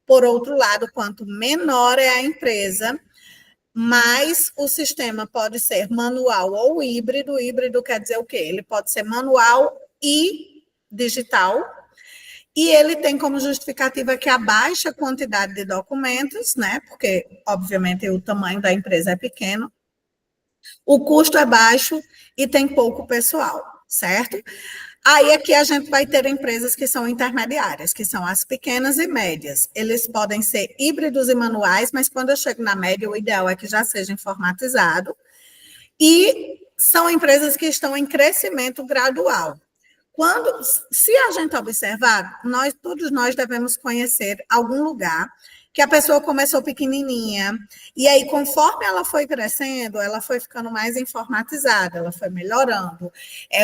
Por outro lado, quanto menor é a empresa, mais o sistema pode ser manual ou híbrido. Híbrido quer dizer o quê? Ele pode ser manual e digital, e ele tem como justificativa que a baixa quantidade de documentos, né? Porque, obviamente, o tamanho da empresa é pequeno, o custo é baixo e tem pouco pessoal, certo? Aí aqui a gente vai ter empresas que são intermediárias, que são as pequenas e médias. Eles podem ser híbridos e manuais, mas quando eu chego na média, o ideal é que já seja informatizado. E são empresas que estão em crescimento gradual. Se a gente observar, todos nós devemos conhecer algum lugar que a pessoa começou pequenininha, e aí, conforme ela foi crescendo, ela foi ficando mais informatizada, ela foi melhorando,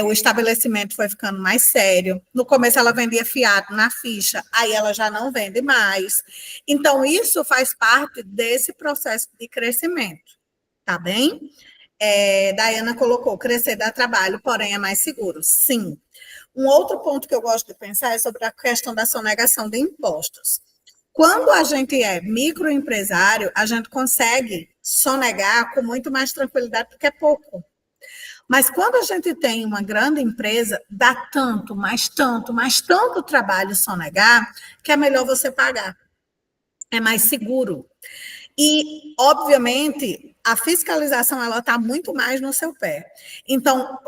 o estabelecimento foi ficando mais sério. No começo, ela vendia fiado na ficha, aí ela já não vende mais. Então, isso faz parte desse processo de crescimento, tá bem? Daiana colocou, crescer dá trabalho, porém é mais seguro. Sim. Um outro ponto que eu gosto de pensar é sobre a questão da sonegação de impostos. Quando a gente é microempresário, a gente consegue sonegar com muito mais tranquilidade, porque é pouco. Mas quando a gente tem uma grande empresa, dá tanto, mais tanto, mais tanto trabalho sonegar, que é melhor você pagar. É mais seguro. E, obviamente, a fiscalização ela está muito mais no seu pé. Então,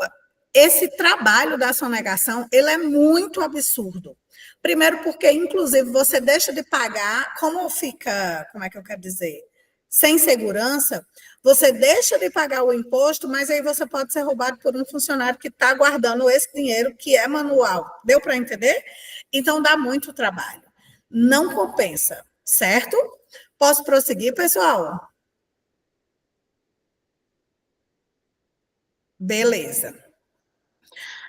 esse trabalho da sonegação, ele é muito absurdo. Primeiro porque, inclusive, você deixa de pagar, como fica, como é que eu quero dizer, sem segurança, você deixa de pagar o imposto, mas aí você pode ser roubado por um funcionário que está guardando esse dinheiro que é manual. Deu para entender? Então, dá muito trabalho. Não compensa, certo? Posso prosseguir, pessoal? Beleza.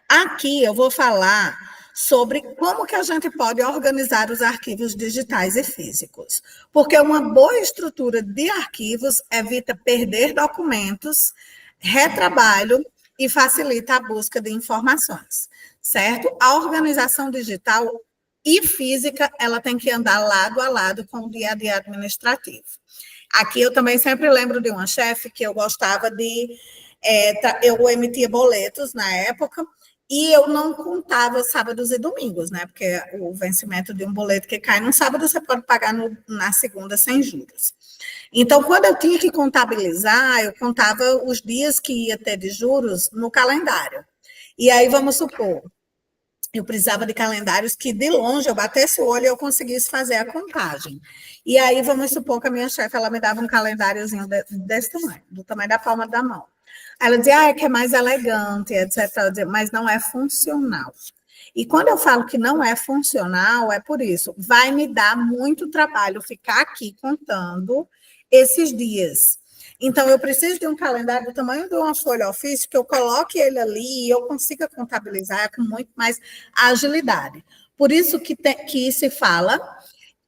Aqui eu vou falar sobre como que a gente pode organizar os arquivos digitais e físicos. Porque uma boa estrutura de arquivos evita perder documentos, retrabalho e facilita a busca de informações, certo? A organização digital e física, ela tem que andar lado a lado com o dia a dia administrativo. Aqui eu também sempre lembro de uma chefe que eu gostava de... eu emitia boletos na época, e eu não contava sábados e domingos, né? Porque o vencimento de um boleto que cai no sábado, você pode pagar na segunda sem juros. Então, quando eu tinha que contabilizar, eu contava os dias que ia ter de juros no calendário. E aí, vamos supor, eu precisava de calendários que, de longe, eu batesse o olho e eu conseguisse fazer a contagem. E aí, vamos supor que a minha chefe, ela me dava um calendáriozinho desse tamanho, do tamanho da palma da mão. Ela dizia, que é mais elegante, etc. Dizia, mas não é funcional. E quando eu falo que não é funcional, é por isso. Vai me dar muito trabalho ficar aqui contando esses dias. Então, eu preciso de um calendário do tamanho de uma folha ofício, que eu coloque ele ali e eu consiga contabilizar com muito mais agilidade. Por isso que se fala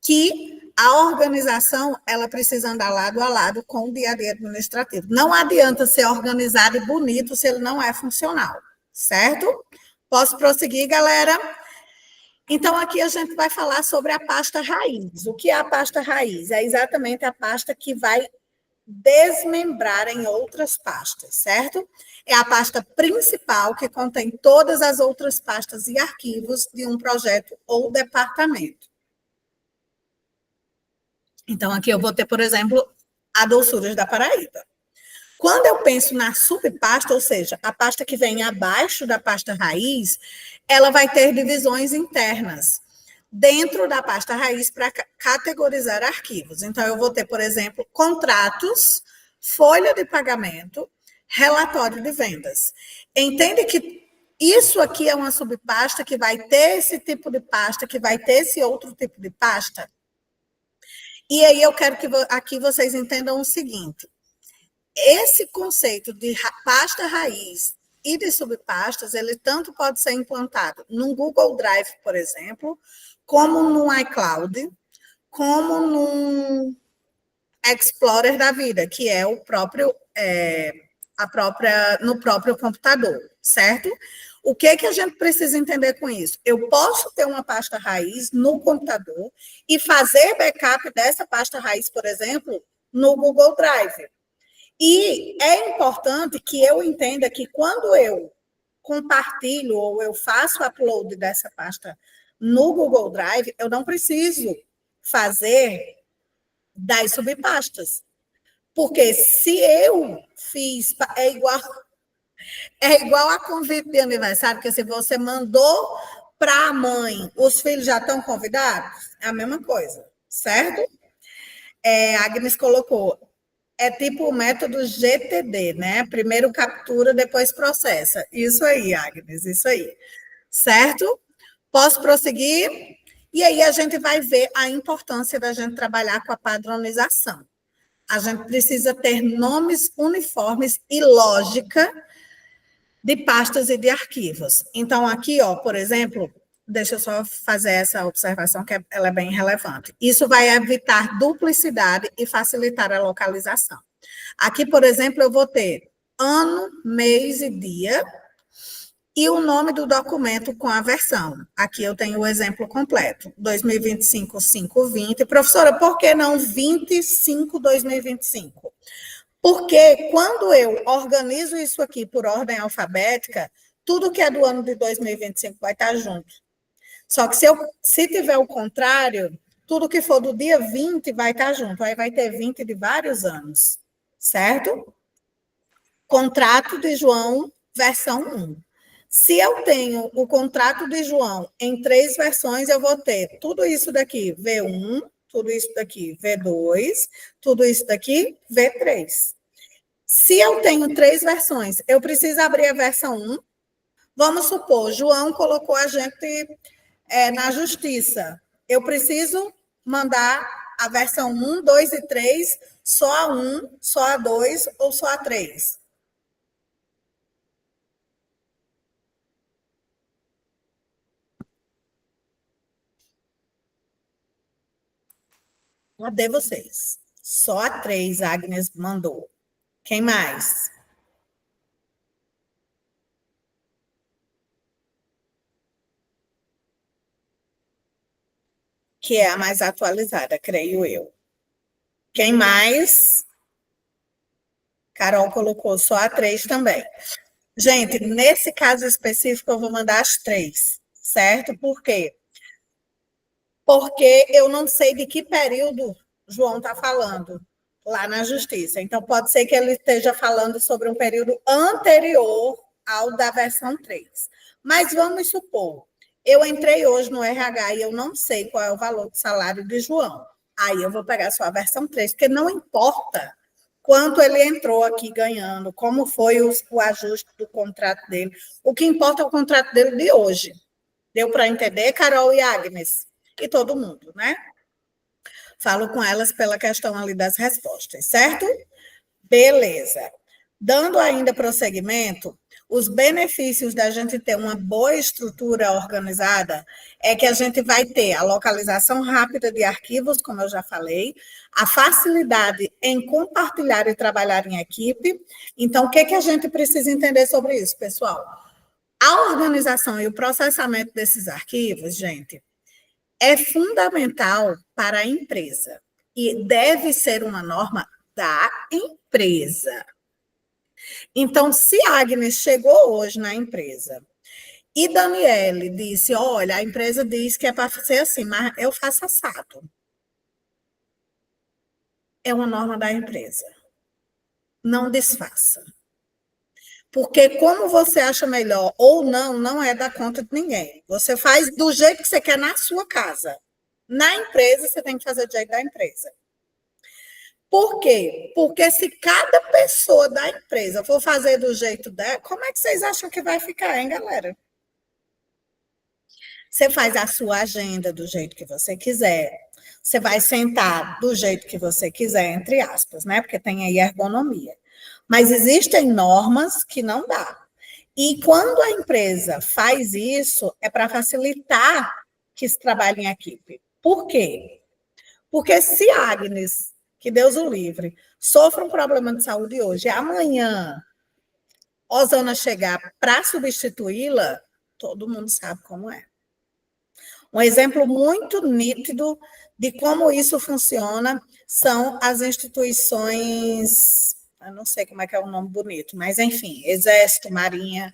que a organização ela precisa andar lado a lado com o dia a dia administrativo. Não adianta ser organizado e bonito se ele não é funcional, certo? Posso prosseguir, galera? Então, aqui a gente vai falar sobre a pasta raiz. O que é a pasta raiz? É exatamente a pasta que vai desmembrar em outras pastas, certo? É a pasta principal que contém todas as outras pastas e arquivos de um projeto ou departamento. Então, aqui eu vou ter, por exemplo, a Doçuras da Paraíba. Quando eu penso na subpasta, ou seja, a pasta que vem abaixo da pasta raiz, ela vai ter divisões internas dentro da pasta raiz para categorizar arquivos. Então, eu vou ter, por exemplo, contratos, folha de pagamento, relatório de vendas. Entende que isso aqui é uma subpasta que vai ter esse tipo de pasta, que vai ter esse outro tipo de pasta? E aí eu quero que aqui vocês entendam o seguinte: esse conceito de pasta raiz e de subpastas, ele tanto pode ser implantado no Google Drive, por exemplo, como no iCloud, como no Explorer da vida, que é o próprio, no próprio computador, certo? O que a gente precisa entender com isso? Eu posso ter uma pasta raiz no computador e fazer backup dessa pasta raiz, por exemplo, no Google Drive. E é importante que eu entenda que quando eu compartilho ou eu faço upload dessa pasta no Google Drive, eu não preciso fazer das subpastas. Porque se eu fiz, é igual a convite de aniversário, que se você mandou para a mãe, os filhos já estão convidados? É a mesma coisa, certo? A Agnes colocou, é tipo o método GTD, né? Primeiro captura, depois processa. Isso aí, Agnes, isso aí. Certo? Posso prosseguir? E aí a gente vai ver a importância da gente trabalhar com a padronização. A gente precisa ter nomes uniformes e lógica de pastas e de arquivos. Então, aqui, ó, por exemplo, deixa eu só fazer essa observação, que ela é bem relevante. Isso vai evitar duplicidade e facilitar a localização. Aqui, por exemplo, eu vou ter ano, mês e dia, e o nome do documento com a versão. Aqui eu tenho o exemplo completo, 2025, 520. Professora, por que não 25, 2025? Porque quando eu organizo isso aqui por ordem alfabética, tudo que é do ano de 2025 vai estar junto. Só que se tiver o contrário, tudo que for do dia 20 vai estar junto. Aí vai ter 20 de vários anos, certo? Contrato de João, versão 1. Se eu tenho o contrato de João em 3 versões, eu vou ter tudo isso daqui, V1, tudo isso daqui, V2, tudo isso daqui, V3. Se eu tenho 3 versões, eu preciso abrir a versão 1. Vamos supor, João colocou a gente na justiça. Eu preciso mandar a versão 1, 2 e 3, só a 1, só a 2 ou só a 3. Cadê vocês? Só a 3 a Agnes mandou. Quem mais? Que é a mais atualizada, creio eu. Quem mais? Carol colocou só a 3 também. Gente, nesse caso específico, eu vou mandar as 3, certo? Por quê? Porque eu não sei de que período João está falando lá na justiça. Então, pode ser que ele esteja falando sobre um período anterior ao da versão 3. Mas vamos supor, eu entrei hoje no RH e eu não sei qual é o valor de salário de João. Aí eu vou pegar só a versão 3, porque não importa quanto ele entrou aqui ganhando, como foi o ajuste do contrato dele. O que importa é o contrato dele de hoje. Deu para entender, Carol e Agnes? E todo mundo, né? Falo com elas pela questão ali das respostas, certo? Beleza. Dando ainda prosseguimento, os benefícios da gente ter uma boa estrutura organizada é que a gente vai ter a localização rápida de arquivos, como eu já falei, a facilidade em compartilhar e trabalhar em equipe. Então, o que a gente precisa entender sobre isso, pessoal? A organização e o processamento desses arquivos, gente, é fundamental para a empresa e deve ser uma norma da empresa. Então, se a Agnes chegou hoje na empresa e Daniele disse, olha, a empresa diz que é para ser assim, mas eu faço assado. É uma norma da empresa. Não desfaça. Porque como você acha melhor ou não, não é da conta de ninguém. Você faz do jeito que você quer na sua casa. Na empresa, você tem que fazer do jeito da empresa. Por quê? Porque se cada pessoa da empresa for fazer do jeito dela, como é que vocês acham que vai ficar, hein, galera? Você faz a sua agenda do jeito que você quiser. Você vai sentar do jeito que você quiser, entre aspas, né? Porque tem aí ergonomia. Mas existem normas que não dá. E quando a empresa faz isso, é para facilitar que se trabalhe em equipe. Por quê? Porque se a Agnes, que Deus o livre, sofre um problema de saúde hoje, e amanhã Osana chegar para substituí-la, todo mundo sabe como é. Um exemplo muito nítido de como isso funciona são as instituições, eu não sei como é que é o nome bonito, mas enfim, Exército, Marinha,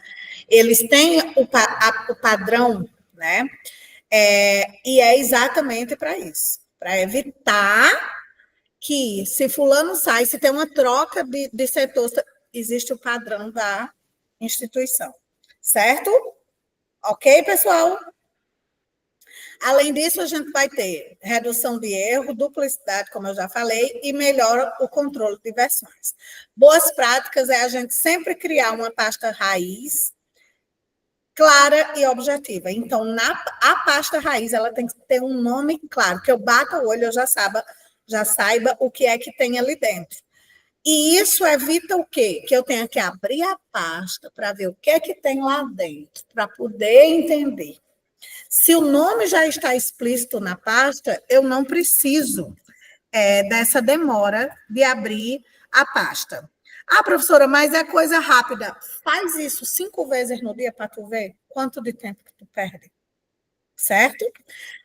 eles têm o padrão, né? E é exatamente para isso, para evitar que, se fulano sai, se tem uma troca de setor, existe o padrão da instituição, certo? Ok, pessoal? Além disso, a gente vai ter redução de erro, duplicidade, como eu já falei, e melhora o controle de versões. Boas práticas é a gente sempre criar uma pasta raiz clara e objetiva. Então, a pasta raiz, ela tem que ter um nome claro, que eu bata o olho, eu já saiba o que é que tem ali dentro. E isso evita o quê? Que eu tenha que abrir a pasta para ver o que é que tem lá dentro, para poder entender. Se o nome já está explícito na pasta, eu não preciso dessa demora de abrir a pasta. Ah, professora, mas é coisa rápida. Faz isso 5 vezes no dia para tu ver quanto de tempo que tu perde. Certo?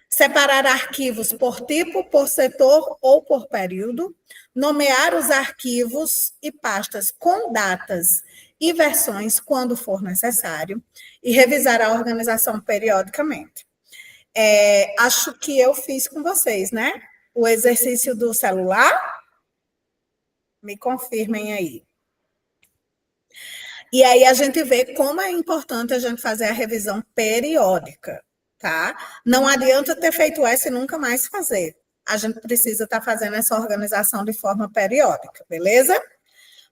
Separar arquivos por tipo, por setor ou por período. Nomear os arquivos e pastas com datas e versões quando for necessário. E revisar a organização periodicamente. Acho que eu fiz com vocês, né? O exercício do celular. Me confirmem aí. E aí a gente vê como é importante a gente fazer a revisão periódica, tá? Não adianta ter feito essa e nunca mais fazer. A gente precisa estar fazendo essa organização de forma periódica, beleza?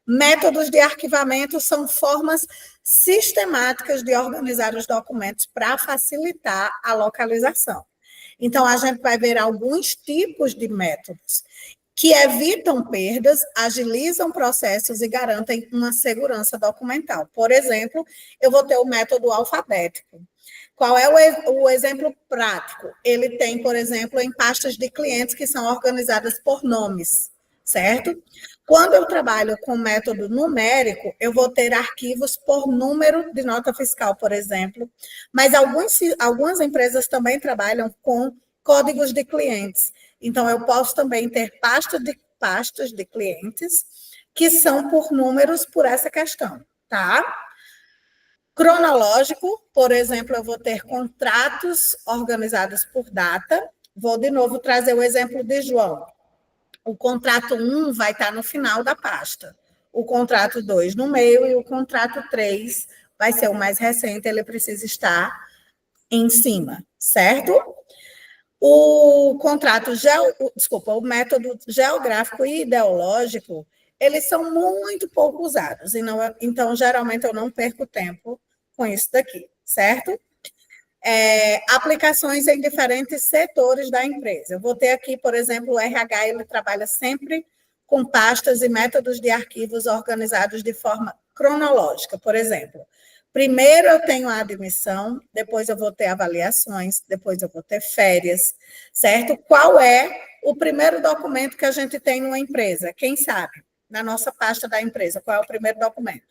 Métodos de arquivamento são formas sistemáticas de organizar os documentos para facilitar a localização. Então, a gente vai ver alguns tipos de métodos que evitam perdas, agilizam processos e garantem uma segurança documental. Por exemplo, eu vou ter o método alfabético. Qual é o exemplo prático? Ele tem, por exemplo, em pastas de clientes que são organizadas por nomes, certo? Quando eu trabalho com método numérico, eu vou ter arquivos por número de nota fiscal, por exemplo, mas algumas empresas também trabalham com códigos de clientes. Então, eu posso também ter pastas de clientes que são por números por essa questão, tá? Cronológico, por exemplo, eu vou ter contratos organizados por data. Vou de novo trazer o exemplo de João. O contrato 1 vai estar no final da pasta, o contrato 2 no meio e o contrato 3 vai ser o mais recente, ele precisa estar em cima, certo? O método geográfico e ideológico, eles são muito pouco usados, então, geralmente, eu não perco tempo com isso daqui, certo? Aplicações em diferentes setores da empresa. Eu vou ter aqui, por exemplo, o RH, ele trabalha sempre com pastas e métodos de arquivos organizados de forma cronológica, por exemplo. Primeiro eu tenho a admissão, depois eu vou ter avaliações, depois eu vou ter férias, certo? Qual é o primeiro documento que a gente tem numa empresa? Quem sabe? Na nossa pasta da empresa, qual é o primeiro documento?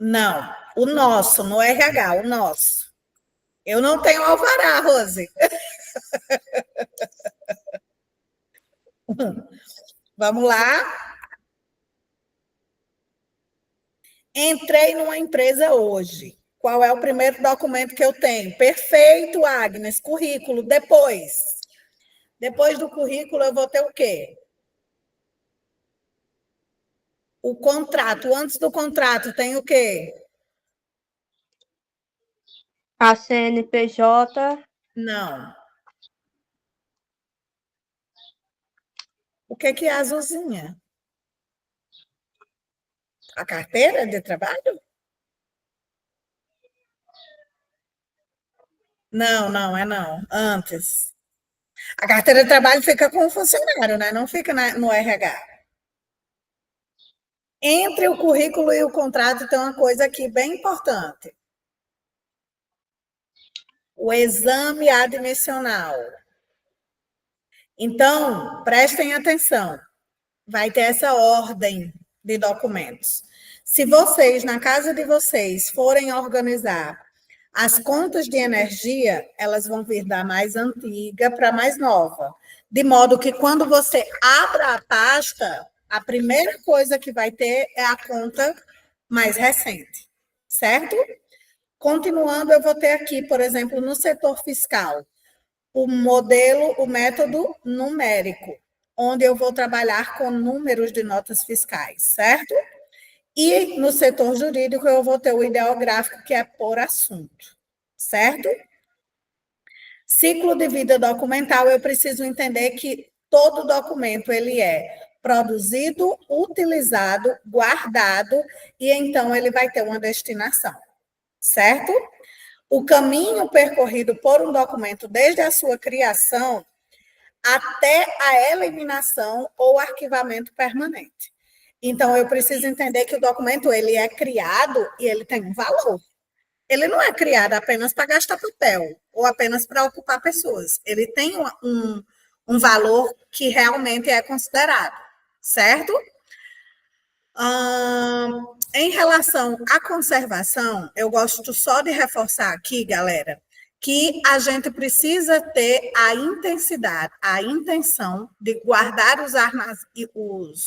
Não, o nosso, no RH, o nosso. Eu não tenho alvará, Rose. Vamos lá. Entrei numa empresa hoje. Qual é o primeiro documento que eu tenho? Perfeito, Agnes. Currículo. Depois do currículo, eu vou ter o quê? O contrato. Antes do contrato, tem o quê? A CNPJ. Não. O que é azulzinha? A carteira de trabalho? Não, não, é não. Antes. A carteira de trabalho fica com o funcionário, né? Não fica no RH. Entre o currículo e o contrato tem uma coisa aqui bem importante. O exame admissional. Então, prestem atenção. Vai ter essa ordem de documentos. Se vocês, na casa de vocês, forem organizar as contas de energia, elas vão vir da mais antiga para a mais nova. De modo que quando você abra a pasta, a primeira coisa que vai ter é a conta mais recente, certo? Continuando, eu vou ter aqui, por exemplo, no setor fiscal, o modelo, o método numérico, onde eu vou trabalhar com números de notas fiscais, certo? E no setor jurídico eu vou ter o ideográfico, que é por assunto, certo? Ciclo de vida documental, eu preciso entender que todo documento ele é produzido, utilizado, guardado, e então ele vai ter uma destinação, certo? O caminho percorrido por um documento desde a sua criação até a eliminação ou arquivamento permanente. Então, eu preciso entender que o documento ele é criado e ele tem um valor. Ele não é criado apenas para gastar papel ou apenas para ocupar pessoas. Ele tem um valor que realmente é considerado, certo? Em relação à conservação, eu gosto só de reforçar aqui, galera, que a gente precisa ter a intensidade, a intenção de guardar os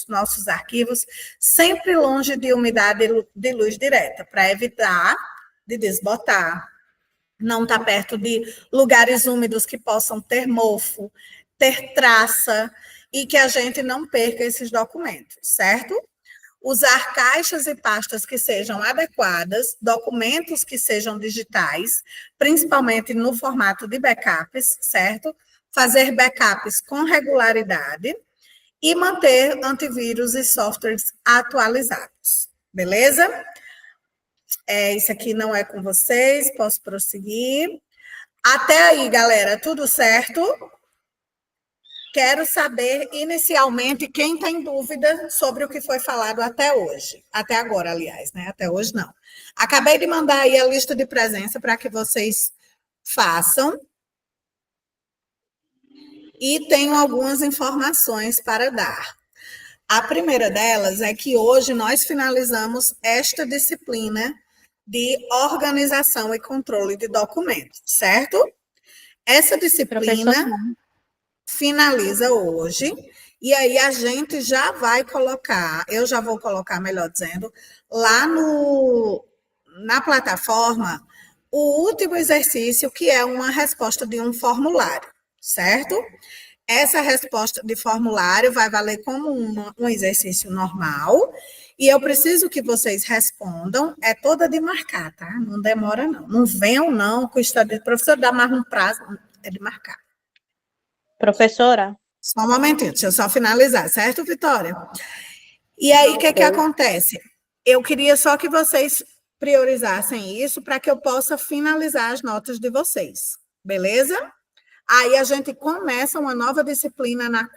nossos arquivos sempre longe de umidade de luz direta, para evitar de desbotar, não estar perto de lugares úmidos que possam ter mofo, ter traça, e que a gente não perca esses documentos, certo? Usar caixas e pastas que sejam adequadas, documentos que sejam digitais, principalmente no formato de backups, certo? Fazer backups com regularidade e manter antivírus e softwares atualizados, beleza? Isso aqui não é com vocês, posso prosseguir. Até aí, galera, tudo certo? Quero saber, inicialmente, quem tem dúvida sobre o que foi falado até hoje. Até agora, aliás, né? Até hoje, não. Acabei de mandar aí a lista de presença para que vocês façam. E tenho algumas informações para dar. A primeira delas é que hoje nós finalizamos esta disciplina de organização e controle de documentos, certo? Essa disciplina finaliza hoje, e aí a gente já vai colocar, eu já vou colocar, melhor dizendo, lá na plataforma, o último exercício, que é uma resposta de um formulário, certo? Essa resposta de formulário vai valer como um exercício normal, e eu preciso que vocês respondam, é toda de marcar, tá? Não demora, não. Não venham, não, com o estado de professor, dá mais um prazo, é de marcar. Professora? Só um momentinho, deixa eu só finalizar, certo, Vitória? E aí, o que acontece? Eu queria só que vocês priorizassem isso para que eu possa finalizar as notas de vocês, beleza? Aí a gente começa uma nova disciplina na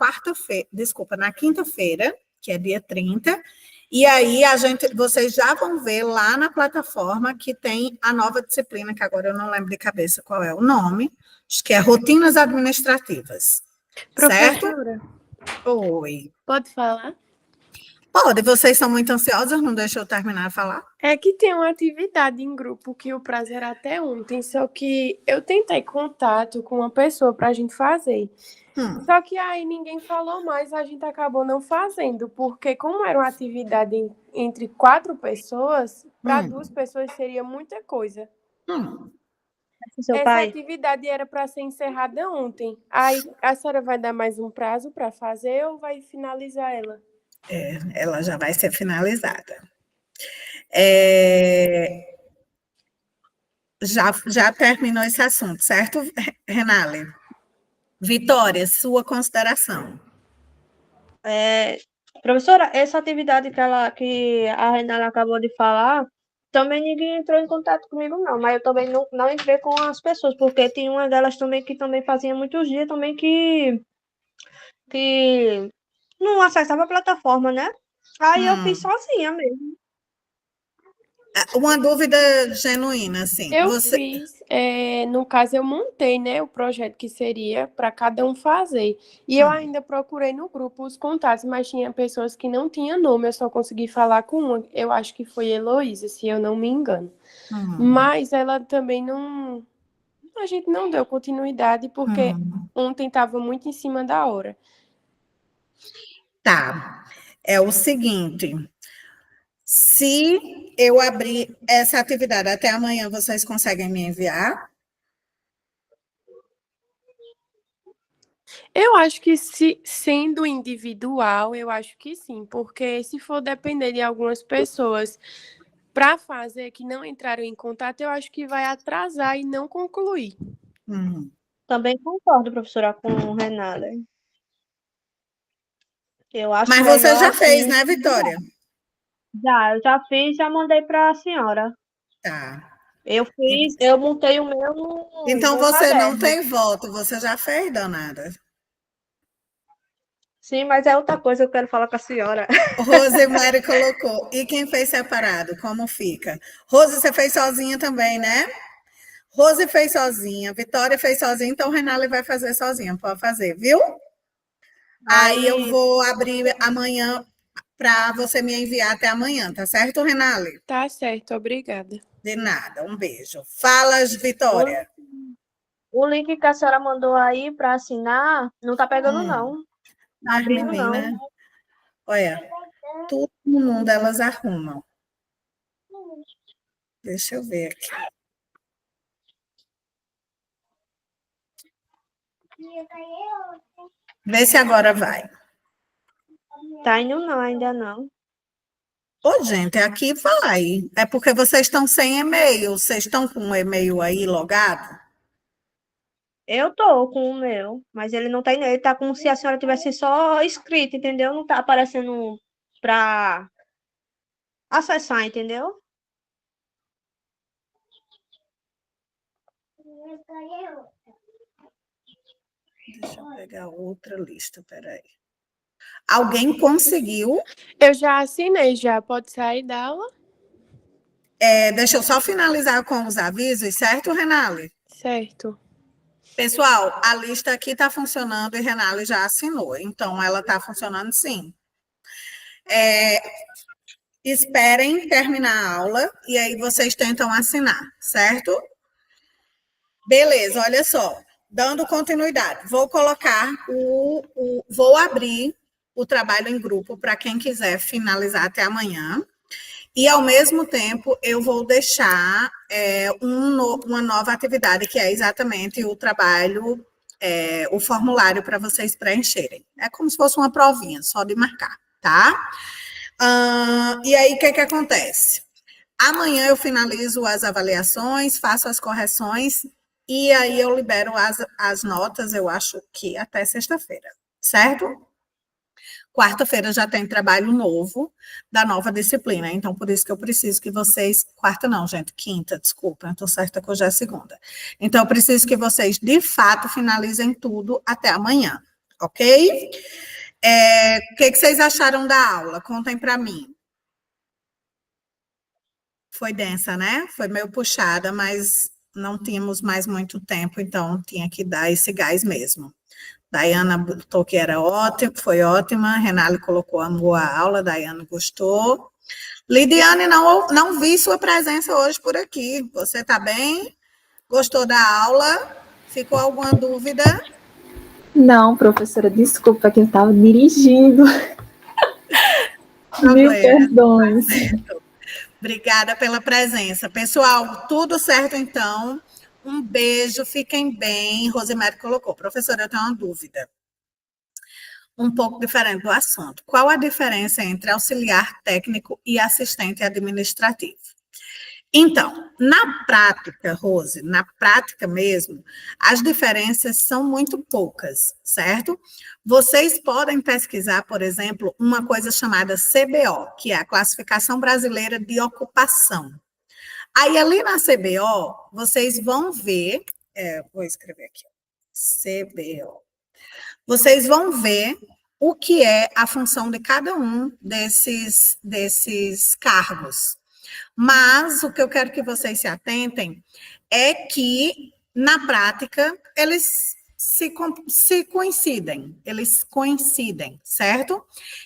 quinta-feira, que é dia 30, e aí vocês já vão ver lá na plataforma que tem a nova disciplina, que agora eu não lembro de cabeça qual é o nome, acho que é Rotinas Administrativas. Professora, certo? Oi. pode falar? Pode, vocês são muito ansiosos, não deixa eu terminar de falar? É que tem uma atividade em grupo que o prazo era até ontem, só que eu tentei contato com uma pessoa para a gente fazer. Só que aí ninguém falou mais, a gente acabou não fazendo, porque como era uma atividade entre 4 pessoas, para 2 pessoas seria muita coisa. Essa atividade era para ser encerrada ontem. Aí a senhora vai dar mais um prazo para fazer ou vai finalizar ela? Ela já vai ser finalizada. Já terminou esse assunto, certo, Renale? Vitória, sua consideração. Professora, essa atividade que a Renala acabou de falar, Também ninguém entrou em contato comigo, não, mas eu também não entrei com as pessoas, porque tem uma delas também que também fazia muitos dias também que não acessava a plataforma, né? Aí eu fiz sozinha mesmo. Uma dúvida genuína, assim. Eu fiz, no caso, eu montei, né, o projeto que seria para cada um fazer. E eu ainda procurei no grupo os contatos, mas tinha pessoas que não tinham nome, eu só consegui falar com uma. Eu acho que foi Heloísa, se eu não me engano. Mas ela também não. A gente não deu continuidade porque ontem estava muito em cima da hora. Tá. É o seguinte. Se eu abrir essa atividade até amanhã, vocês conseguem me enviar? Eu acho que sendo individual, eu acho que sim, porque se for depender de algumas pessoas para fazer que não entraram em contato, eu acho que vai atrasar e não concluir. Também concordo, professora, com o Renato. Eu acho Mas melhor, você já assim, fez, né, Vitória? eu já fiz, já mandei para a senhora. Tá. Eu montei o meu Então no você não caderno. tem voto, você já fez, danada. Sim, mas é outra coisa que eu quero falar com a senhora. Rosemary colocou. E quem fez separado, como fica? Rose, você fez sozinha também, né? Rose fez sozinha, Vitória fez sozinha, então Renale vai fazer sozinha, pode fazer, viu? Aí eu vou abrir amanhã para você me enviar até amanhã, tá certo, Renale? Tá certo, obrigada. De nada, um beijo. Falas, Vitória. O link que a senhora mandou aí para assinar não tá pegando, não. Tá abrindo, menina, não. olha, todo mundo elas arrumam. Deixa eu ver aqui. Vê se agora vai. Tá indo não, ainda não. Ô, gente, aqui vai. É porque vocês estão sem e-mail. Vocês estão com um e-mail aí logado? Eu tô com o meu, mas ele não tá indo. Ele tá como se a senhora tivesse só escrito, entendeu? Não tá aparecendo pra acessar, entendeu? Deixa eu pegar outra lista, peraí. Alguém conseguiu? Eu já assinei, já pode sair da aula? Deixa eu só finalizar com os avisos, certo, Renale? Certo. Pessoal, a lista aqui está funcionando e Renale já assinou, então ela está funcionando sim. Esperem terminar a aula e aí vocês tentam assinar, certo? Beleza, olha só. Dando continuidade, vou colocar vou abrir o trabalho em grupo para quem quiser finalizar até amanhã. E, ao mesmo tempo, eu vou deixar uma nova atividade, que é exatamente o trabalho, o formulário para vocês preencherem. É como se fosse uma provinha, só de marcar, tá? E aí, o que acontece? Amanhã eu finalizo as avaliações, faço as correções, e aí eu libero as notas, eu acho que até sexta-feira, certo? Quarta-feira já tem trabalho novo da nova disciplina, então por isso que eu preciso que vocês. Quarta não, gente, quinta, desculpa, eu estou certa que hoje é segunda. Então eu preciso que vocês, de fato, finalizem tudo até amanhã, ok? O que vocês acharam da aula? Contem para mim. Foi densa, né? Foi meio puxada, mas não tínhamos mais muito tempo, então tinha que dar esse gás mesmo. Daiana botou que era ótimo, foi ótima. Renale colocou, amou a aula, Daiana gostou. Lidiane, não vi sua presença hoje por aqui. Você está bem? Gostou da aula? Ficou alguma dúvida? Não, professora, desculpa que eu estava dirigindo. Mil perdões. Obrigada pela presença. Pessoal, tudo certo então? Um beijo, fiquem bem. Rosemary colocou. Professora, eu tenho uma dúvida. Um pouco diferente do assunto. Qual a diferença entre auxiliar técnico e assistente administrativo? Então, na prática, Rose, na prática mesmo, as diferenças são muito poucas, certo? Vocês podem pesquisar, por exemplo, uma coisa chamada CBO, que é a Classificação Brasileira de Ocupação, Aí, ali na CBO, vocês vão ver, vou escrever aqui, CBO. Vocês vão ver o que é a função de cada um desses cargos. Mas o que eu quero que vocês se atentem é que, na prática, eles eles coincidem, certo?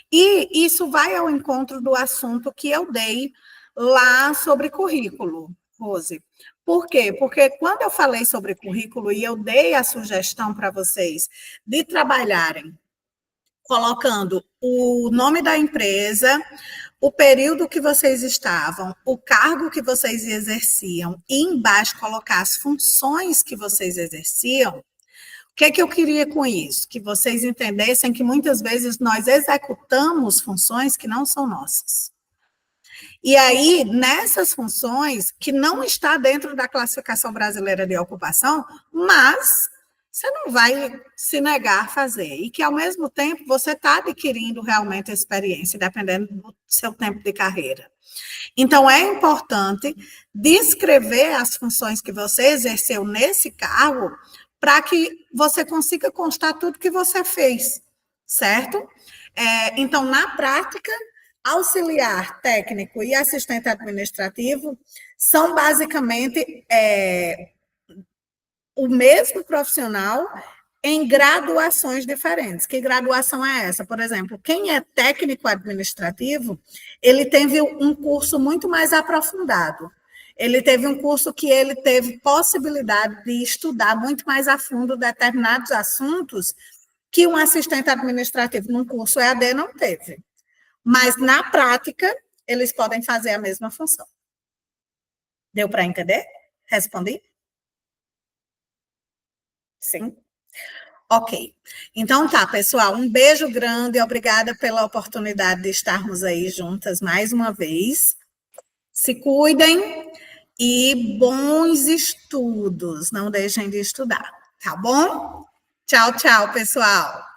E isso vai ao encontro do assunto que eu dei lá sobre currículo, Rose. Por quê? Porque quando eu falei sobre currículo e eu dei a sugestão para vocês de trabalharem colocando o nome da empresa, o período que vocês estavam, o cargo que vocês exerciam e embaixo colocar as funções que vocês exerciam, o que é que eu queria com isso? Que vocês entendessem que muitas vezes nós executamos funções que não são nossas. E aí, nessas funções, que não está dentro da classificação brasileira de ocupação, mas você não vai se negar a fazer. E que, ao mesmo tempo, você está adquirindo realmente experiência, dependendo do seu tempo de carreira. Então, é importante descrever as funções que você exerceu nesse cargo para que você consiga constar tudo que você fez, certo? Então, na prática, auxiliar técnico e assistente administrativo são basicamente o mesmo profissional em graduações diferentes. Que graduação é essa? Por exemplo, quem é técnico administrativo, ele teve um curso muito mais aprofundado. Ele teve um curso que ele teve possibilidade de estudar muito mais a fundo determinados assuntos que um assistente administrativo num curso EAD não teve. Mas, na prática, eles podem fazer a mesma função. Deu para entender? Respondi? Sim? Ok. Então tá, pessoal, um beijo grande, obrigada pela oportunidade de estarmos aí juntas mais uma vez. Se cuidem e bons estudos, não deixem de estudar, tá bom? Tchau, tchau, pessoal.